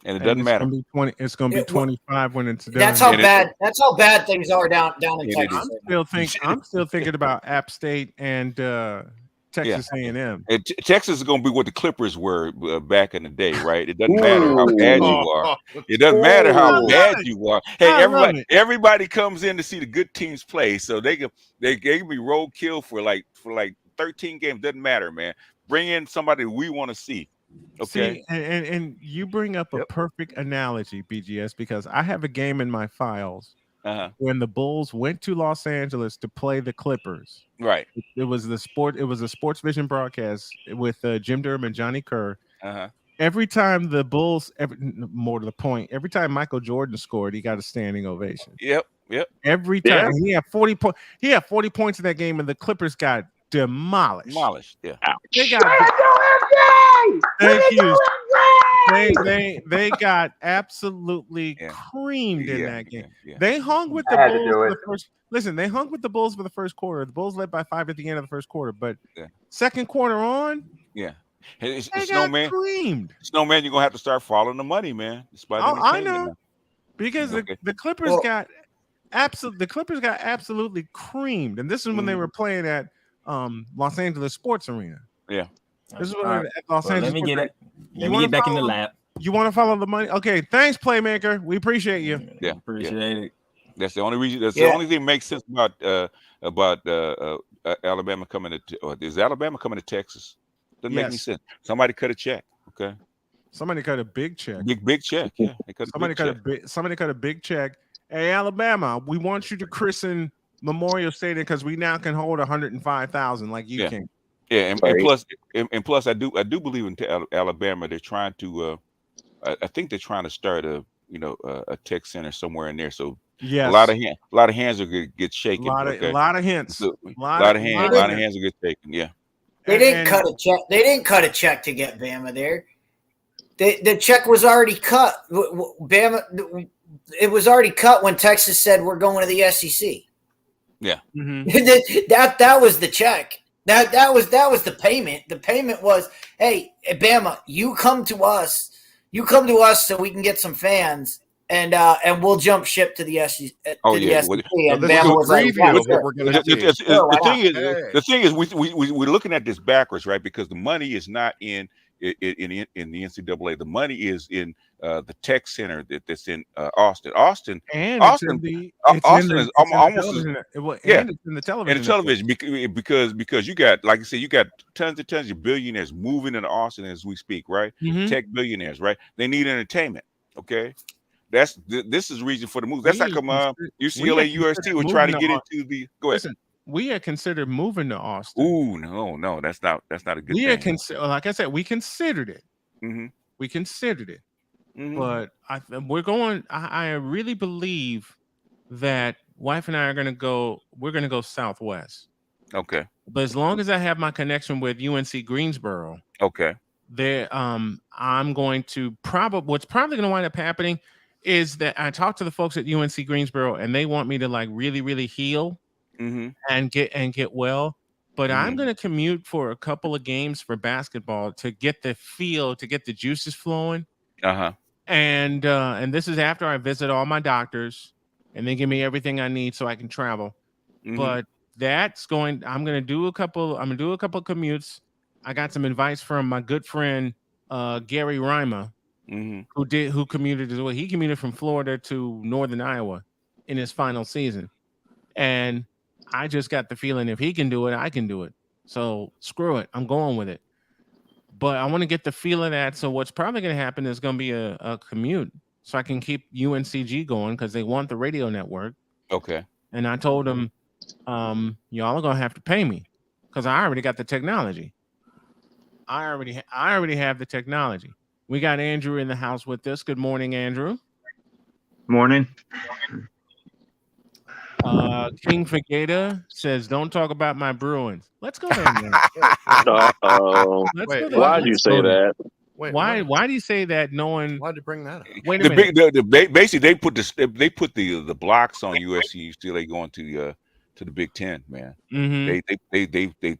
And it doesn't matter. It's going to be 25 when it's done. That's how bad things are down in Texas. I'm still thinking about App State and Texas A&M. Texas is going to be what the Clippers were back in the day, right? It doesn't matter how bad you are. It doesn't matter how bad you are. Hey, everybody comes in to see the good teams play, so they can be roadkill for like 13 games. Doesn't matter, man. Bring in somebody we want to see. Okay. See, and you bring up a perfect analogy, BGS, because I have a game in my files when the Bulls went to Los Angeles to play the Clippers. Right. It was a Sports Vision broadcast with Jim Durham and Johnny Kerr. Every time the Bulls, more to the point, every time Michael Jordan scored, he got a standing ovation. Yep. Every time. He had 40 points. He had 40 points in that game, and the Clippers got demolished. Yeah. They got thank you. They got absolutely creamed in that game. They hung with the Bulls for the first. Listen, they hung with the Bulls for the first quarter. The Bulls led by 5 at the end of the first quarter, but second quarter on, hey, they got creamed. Snowman, you're gonna have to start following the money, man. I know, because the Clippers got absolutely creamed, and this is when they were playing at Los Angeles Sports Arena. Yeah. This is what at Los Angeles. Let me get back in the lab. You want to follow the money? Okay, thanks, Playmaker. We appreciate you. Yeah, appreciate it. That's the only reason. That's the only thing that makes sense about Alabama coming to. Is Alabama coming to Texas? Doesn't make any sense. Somebody cut a check. Okay. Somebody cut a big check. Big check. Yeah. Somebody cut a big check. Hey, Alabama, we want you to christen Memorial Stadium because we now can hold 105,000 like you can. Yeah, and plus, I do believe in Alabama. They're trying to, I think they're trying to start a tech center somewhere in there. So a lot of hands will get shaken. A lot of hints. A lot of hands will get shaken. Yeah. They didn't cut a check. They didn't cut a check to get Bama there. The check was already cut. Bama, it was already cut when Texas said we're going to the SEC. Yeah. That was the check. That was the payment. The payment was, hey, Bama, you come to us so we can get some fans, and we'll jump ship to the SEC. And Bama was like, the thing is, we're looking at this backwards, right? Because the money is not in in the NCAA. The money is in the tech center that's in Austin. Austin is almost and it's in the television. And the television because you got, like I said, you got tons and tons of billionaires moving into Austin as we speak, right? Tech billionaires, right? They need entertainment. Okay. This is the reason for the move. That's how come UCLA, USC were trying to get into the. Go ahead. Listen, we had considered moving to Austin. Ooh, no, that's not a good thing. Had like I said, we considered it. We considered it, but we're going. I really believe that wife and I are going to go. We're going to go Southwest. Okay. But as long as I have my connection with UNC Greensboro, okay, there, I'm going to what's probably going to wind up happening is that I talked to the folks at UNC Greensboro and they want me to like really, really heal and get well. But I'm going to commute for a couple of games for basketball to get the feel, to get the juices flowing. And this is after I visit all my doctors and they give me everything I need so I can travel. But I'm going to do a couple of commutes. I got some advice from my good friend Gary Reimer, who commuted as well. He commuted from Florida to Northern Iowa in his final season. And I just got the feeling if he can do it, I can do it. So screw it. I'm going with it. But I want to get the feel of that. So what's probably going to happen is going to be a commute so I can keep UNCG going because they want the radio network. Okay. And I told them, y'all are going to have to pay me because I already got the technology. I already have the technology. We got Andrew in the house with us. Good morning, Andrew. Morning. King Fagata says, "Don't talk about my Bruins." Let's go there. Why did you say that? Why do you say that? Knowing why'd you bring that up? Wait a minute. Basically, they put the blocks on USC UCLA going to the Big Ten, man. They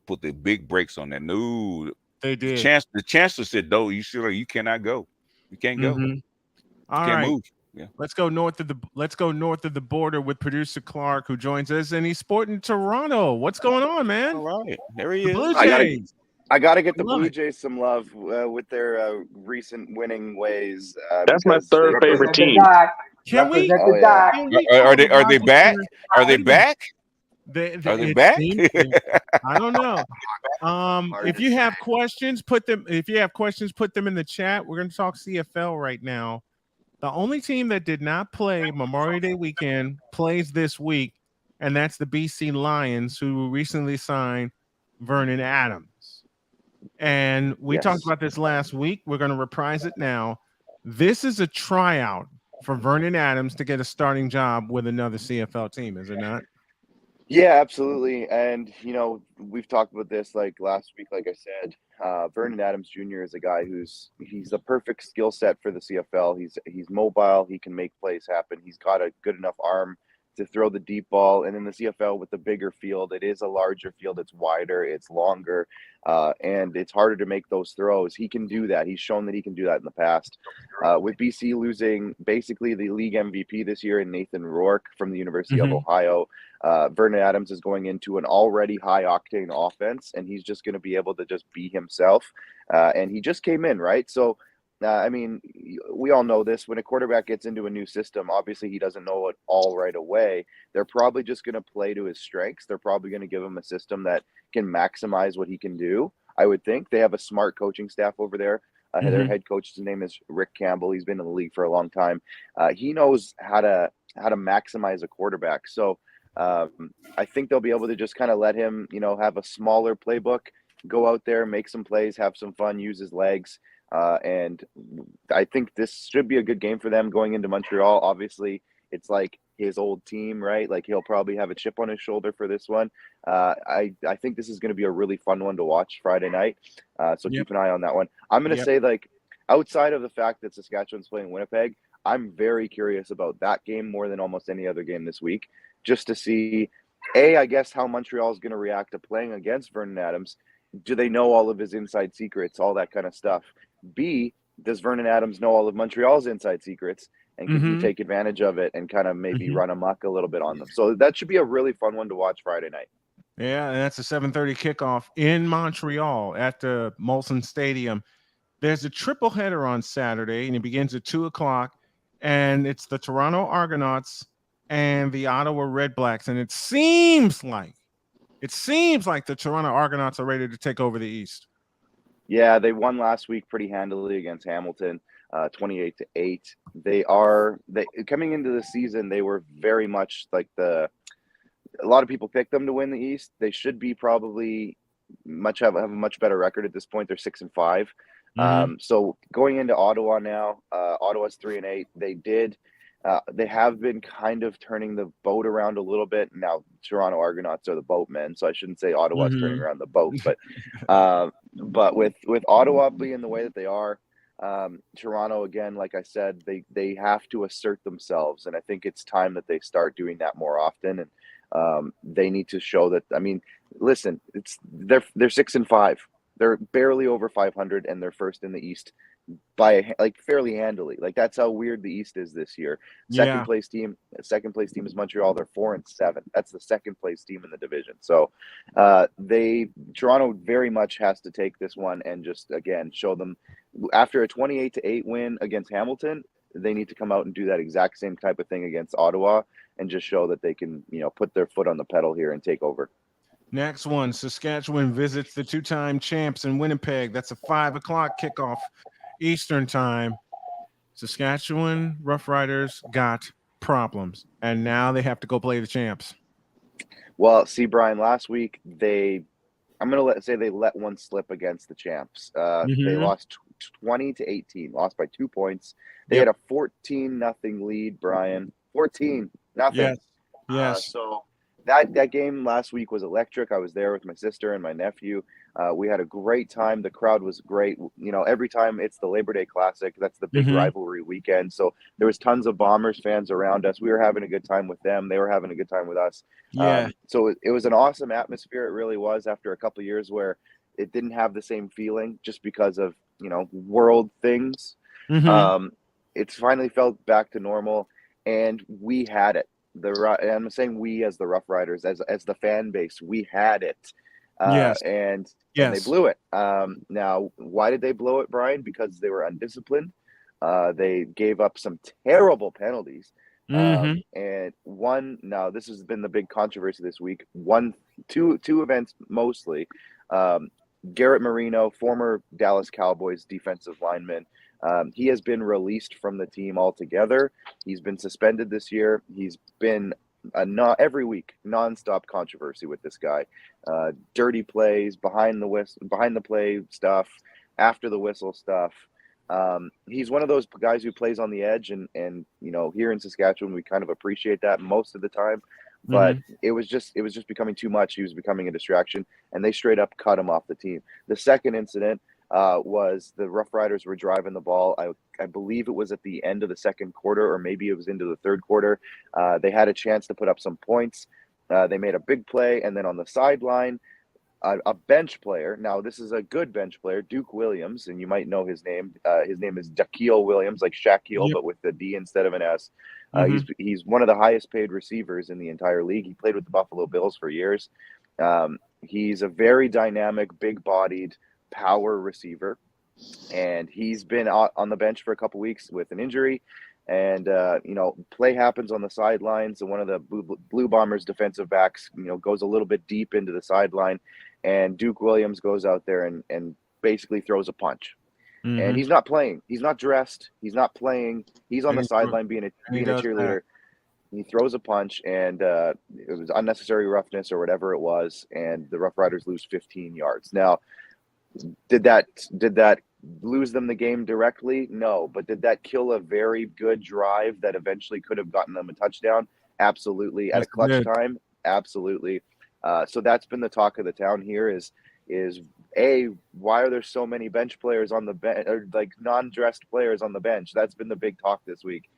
put the big brakes on that. No, they did. The chancellor said, "No, you cannot go. You can't go. You can't move." Yeah. Let's go north of the border with producer Clark, who joins us, and he's sporting Toronto. What's going on, man? All right, there he is. Blue Jays. I gotta get the Blue Jays some love with their recent winning ways. That's my third favorite team. Can we? Are they back? Are they back? Are they back? I don't know. If you have questions, put them in the chat. We're going to talk CFL right now. The only team that did not play Memorial Day weekend plays this week, and that's the BC Lions, who recently signed Vernon Adams. And we talked about this last week. We're going to reprise it now. This is a tryout for Vernon Adams to get a starting job with another CFL team, is it not? Yeah, absolutely. And, we've talked about this like last week, like I said. Vernon Adams Jr. is a guy he's a perfect skill set for the CFL. He's mobile. He can make plays happen. He's got a good enough arm to throw the deep ball. And in the CFL with the bigger field, it is a larger field. It's wider, it's longer, and it's harder to make those throws. He can do that. He's shown that he can do that in the past. With BC losing basically the league MVP this year in Nathan Rourke from the University of Ohio, Vernon Adams is going into an already high-octane offense, and he's just going to be able to just be himself. And he just came in, right? So, we all know this. When a quarterback gets into a new system, obviously he doesn't know it all right away. They're probably just going to play to his strengths. They're probably going to give him a system that can maximize what he can do. I would think they have a smart coaching staff over there. Their head coach, his name is Rick Campbell. He's been in the league for a long time. He knows how to maximize a quarterback. So I think they'll be able to just kind of let him, have a smaller playbook, go out there, make some plays, have some fun, use his legs. And I think this should be a good game for them going into Montreal. Obviously, it's like his old team, right? Like he'll probably have a chip on his shoulder for this one. I think this is going to be a really fun one to watch Friday night. So keep an eye on that one. I'm going to say, like, outside of the fact that Saskatchewan's playing Winnipeg, I'm very curious about that game more than almost any other game this week, just to see, I guess, how Montreal is going to react to playing against Vernon Adams. Do they know all of his inside secrets, all that kind of stuff? B, does Vernon Adams know all of Montreal's inside secrets, and can he take advantage of it and kind of maybe run amok a little bit on them? So that should be a really fun one to watch Friday night. Yeah, and that's a 7:30 kickoff in Montreal at the Molson Stadium. There's a triple header on Saturday, and it begins at 2:00, and it's the Toronto Argonauts and the Ottawa Red Blacks, and it seems like the Toronto Argonauts are ready to take over the East. Yeah, they won last week pretty handily against Hamilton, 28-8. They coming into the season, they were very much like a lot of people picked them to win the East. They should be probably have a much better record at this point. They're 6-5. So going into Ottawa now, Ottawa's 3-8. They have been kind of turning the boat around a little bit. Now Toronto Argonauts are the boatmen, so I shouldn't say Ottawa's turning around the boat, but with Ottawa being the way that they are, Toronto, again, like I said, they have to assert themselves, and I think it's time that they start doing that more often. And they need to show that. I mean, listen, they're 6-5. They're barely over 500, and they're first in the East by fairly handily. That's how weird the East is this year. Second place team is Montreal. They're 4-7. That's the second place team in the division. So Toronto very much has to take this one and just again show them after a 28-8 win against Hamilton, they need to come out and do that exact same type of thing against Ottawa and just show that they can, put their foot on the pedal here and take over. Next one, Saskatchewan visits the two-time champs in Winnipeg. That's a 5:00 kickoff Eastern time. Saskatchewan Roughriders got problems, and now they have to go play the champs. Well, see, Brian, last week I'm going to say they let one slip against the champs. They lost 20-18, lost by 2 points. They had a 14-0 lead, Brian. 14-0. Yes. So that game last week was electric. I was there with my sister and my nephew. We had a great time. The crowd was great. Every time it's the Labor Day Classic, that's the big rivalry weekend. So there was tons of Bombers fans around us. We were having a good time with them. They were having a good time with us. So it was an awesome atmosphere. It really was, after a couple of years where it didn't have the same feeling just because of, world things. It's finally felt back to normal, and we had it. I'm saying we as the Rough Riders, as the fan base, we had it. And they blew it. Now, why did they blow it, Brian? Because they were undisciplined. They gave up some terrible penalties. And now this has been the big controversy this week. Two events mostly. Garrett Marino, former Dallas Cowboys defensive lineman, he has been released from the team altogether. He's been suspended this year. He's been every week nonstop controversy with this guy. Dirty plays, behind the play stuff, after the whistle stuff. He's one of those guys who plays on the edge, and here in Saskatchewan we kind of appreciate that most of the time. But it was just becoming too much. He was becoming a distraction, and they straight up cut him off the team. The second incident was the Rough Riders were driving the ball. I believe it was at the end of the second quarter, or maybe it was into the third quarter. They had a chance to put up some points. They made a big play, and then on the sideline, a bench player. Now, this is a good bench player, Duke Williams, and you might know his name. His name is Daquille Williams, like Shaquille, but with the D instead of an S. He's one of the highest paid receivers in the entire league. He played with the Buffalo Bills for years. He's a very dynamic, big-bodied power receiver, and he's been on the bench for a couple weeks with an injury. And play happens on the sidelines, and one of the Blue Bombers defensive backs goes a little bit deep into the sideline, and Duke Williams goes out there and basically throws a punch. And he's not playing, he's not dressed, he's not playing, he's on the sideline being a cheerleader. He throws a punch, and it was unnecessary roughness or whatever it was, and the Rough Riders lose 15 yards. Now, did that lose them the game directly? No. But did that kill a very good drive that eventually could have gotten them a touchdown? Absolutely. At a clutch time? Absolutely. So that's been the talk of the town here is why are there so many bench players on the bench, or like non-dressed players on the bench? That's been the big talk this week.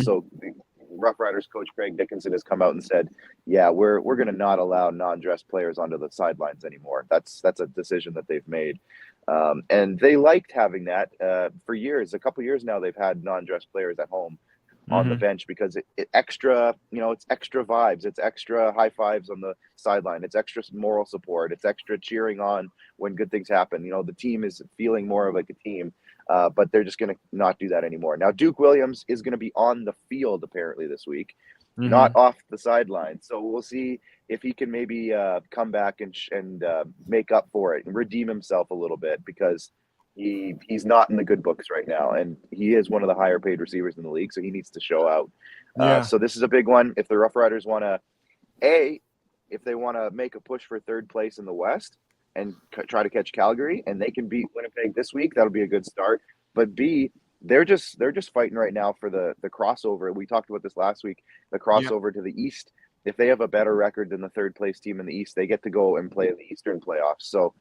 So the Rough Riders coach Craig Dickinson has come out and said, yeah, we're going to not allow non-dressed players onto the sidelines anymore. That's a decision that they've made. And they liked having that for years. A couple years now, they've had non-dressed players at home. on the bench because it extra, it's extra vibes, it's extra high fives on the sideline, it's extra moral support, it's extra cheering on when good things happen. The team is feeling more of like a team, but they're just going to not do that anymore. Now, Duke Williams is going to be on the field apparently this week, not off the sideline. So we'll see if he can maybe come back and make up for it and redeem himself a little bit, because he's not in the good books right now, and he is one of the higher paid receivers in the league, so he needs to show out. So this is a big one. If the Rough Riders want to, if they want to make a push for third place in the West and try to catch Calgary, and they can beat Winnipeg this week, that'll be a good start. But B, they're just fighting right now for the crossover. We talked about this last week, the crossover to the East. If they have a better record than the third place team in the East, they get to go and play in the Eastern playoffs. So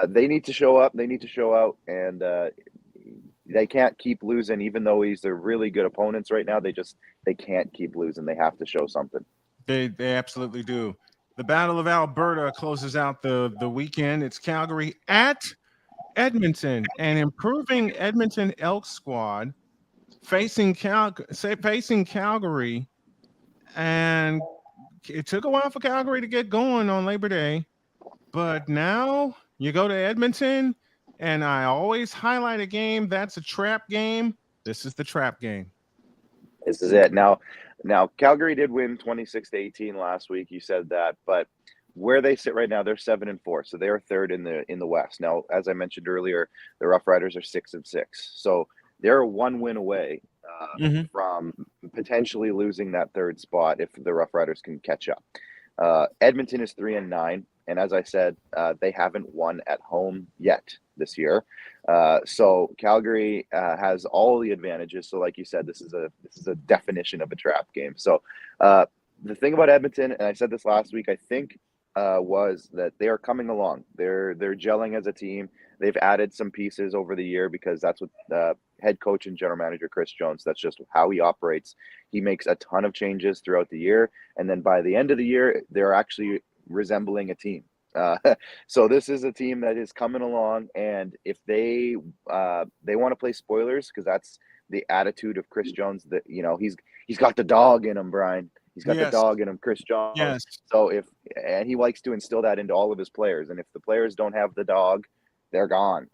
they need to show up. They need to show out, and they can't keep losing. Even though they're really good opponents right now, they can't keep losing. They have to show something. They absolutely do. The Battle of Alberta closes out the weekend. It's Calgary at Edmonton, an improving Edmonton Elks squad facing Calgary, and it took a while for Calgary to get going on Labor Day, but now you go to Edmonton, and I always highlight a game that's a trap game. This is the trap game. This is it. Now Calgary did win 26-18 last week. You said that, but where they sit right now, they're 7-4, so they are third in the West. Now, as I mentioned earlier, the Rough Riders are 6-6, so they're one win away from potentially losing that third spot if the Rough Riders can catch up. Edmonton is 3-9, and as I said, they haven't won at home yet this year. So Calgary has all the advantages. So, like you said, this is a definition of a trap game. So the thing about Edmonton, and I said this last week, I think, was that they are coming along. They're gelling as a team. They've added some pieces over the year because that's what head coach and general manager Chris Jones, that's just how he operates. He makes a ton of changes throughout the year, and then by the end of the year, they're actually resembling a team. So this is a team that is coming along, and if they want to play spoilers, because that's the attitude of Chris Jones, that he's got the dog in him, Brian. He's got the dog in him, Chris Jones. Yes. So and he likes to instill that into all of his players. And if the players don't have the dog, they're gone.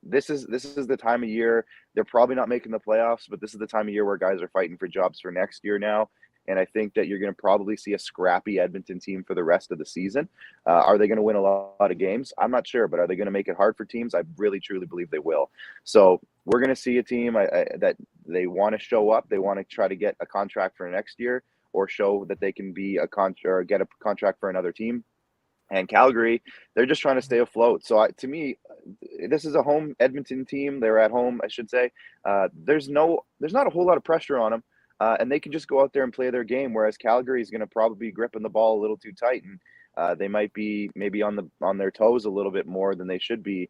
This is the time of year. They're probably not making the playoffs, but this is the time of year where guys are fighting for jobs for next year now. And I think that you're going to probably see a scrappy Edmonton team for the rest of the season. Are they going to win a lot of games? I'm not sure, but are they going to make it hard for teams? I really, truly believe they will. So we're going to see a team that they want to show up. They want to try to get a contract for next year, or show that they can be or get a contract for another team. And Calgary, they're just trying to stay afloat. So to me, this is a home Edmonton team. They're at home, I should say. There's not a whole lot of pressure on them. And they can just go out there and play their game, whereas Calgary is going to probably be gripping the ball a little too tight, and they might be maybe on their toes a little bit more than they should be.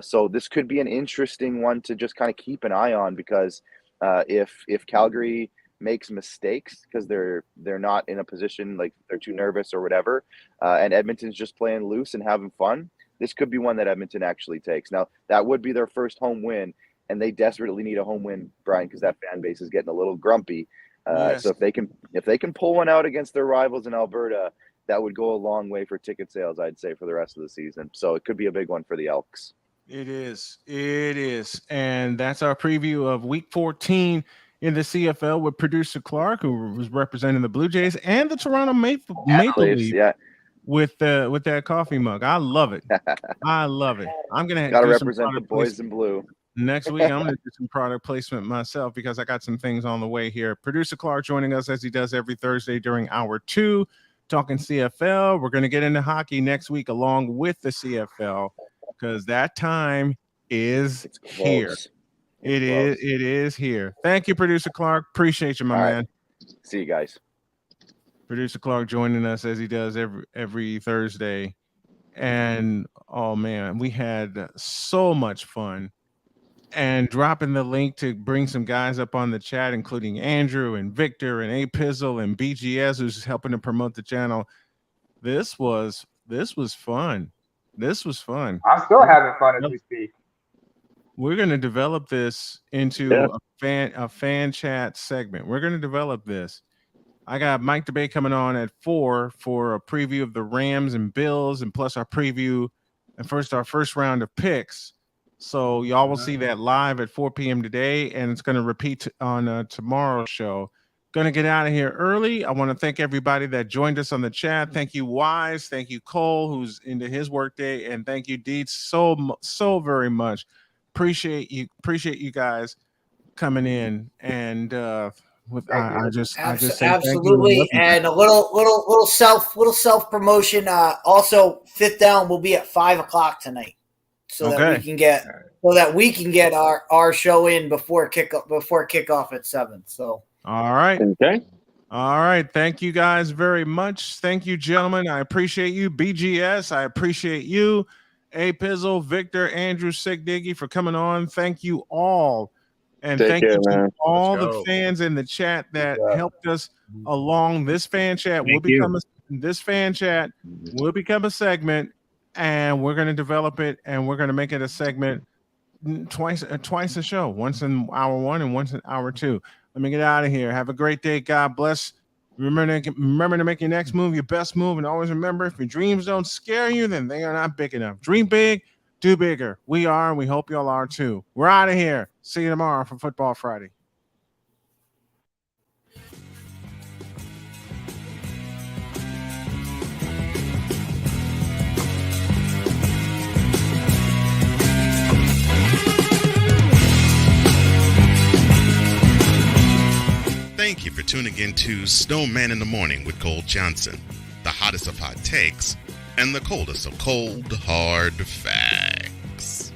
So this could be an interesting one to just kind of keep an eye on, because if Calgary makes mistakes because they're not in a position, like they're too nervous or whatever, and Edmonton's just playing loose and having fun, this could be one that Edmonton actually takes. Now, that would be their first home win, and they desperately need a home win, Brian, because that fan base is getting a little grumpy. So if they can pull one out against their rivals in Alberta, that would go a long way for ticket sales, I'd say, for the rest of the season. So it could be a big one for the Elks. It is. And that's our preview of Week 14 in the CFL with producer Clark, who was representing the Blue Jays and the Toronto Maple Leafs. Yeah. With that coffee mug. I love it. I'm gonna gotta represent the boys in blue. Next week, I'm going to do some product placement myself, because I got some things on the way here. Producer Clark joining us as he does every Thursday during hour 2, talking CFL. We're going to get into hockey next week along with the CFL, because that time is here. It is here. Thank you, Producer Clark. Appreciate you, my man. See you guys. Producer Clark joining us as he does every Thursday. And, oh, man, we had so much fun. And dropping the link to bring some guys up on the chat, including Andrew and Victor and A Pizzle and BGS, who's helping to promote the channel. This was fun. I'm still having fun as we speak. we're going to develop this into a fan chat segment. We're going to develop this. I got Mike Debate coming on at 4 for a preview of the Rams and Bills, and plus our preview and our first round of picks. So y'all will see that live at 4 p.m. today, and it's going to repeat on tomorrow's show. Going to get out of here early. I want to thank everybody that joined us on the chat. Thank you, Wise. Thank you, Cole, who's into his workday, and thank you, Dietz, so very much. Appreciate you guys coming in, and I just say absolutely. And a little self promotion. Also, Fifth Down will be at 5 o'clock tonight, so that we can get our show in before kickoff at 7. So all right, okay, all right. Thank you guys very much. Thank you, gentlemen. I appreciate you, BGS. I appreciate you, A Pizzle, Victor, Andrew, Sick Diggy for coming on. Thank you all. And thank you to all the fans in the chat that helped us along this fan chat. This fan chat will become a segment, and we're going to develop it, and we're going to make it a segment twice a show, once in hour 1 and once in hour 2. Let me get out of here. Have a great day. God bless. Remember to make your next move your best move, and always remember, if your dreams don't scare you, then they are not big enough. Dream big. Do bigger. We are, and we hope y'all are too. We're out of here. See you tomorrow for Football Friday. Thank you for tuning in to Snowman in the Morning with Cole Johnson, the hottest of hot takes and the coldest of cold, hard facts.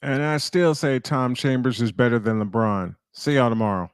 And I still say Tom Chambers is better than LeBron. See y'all tomorrow.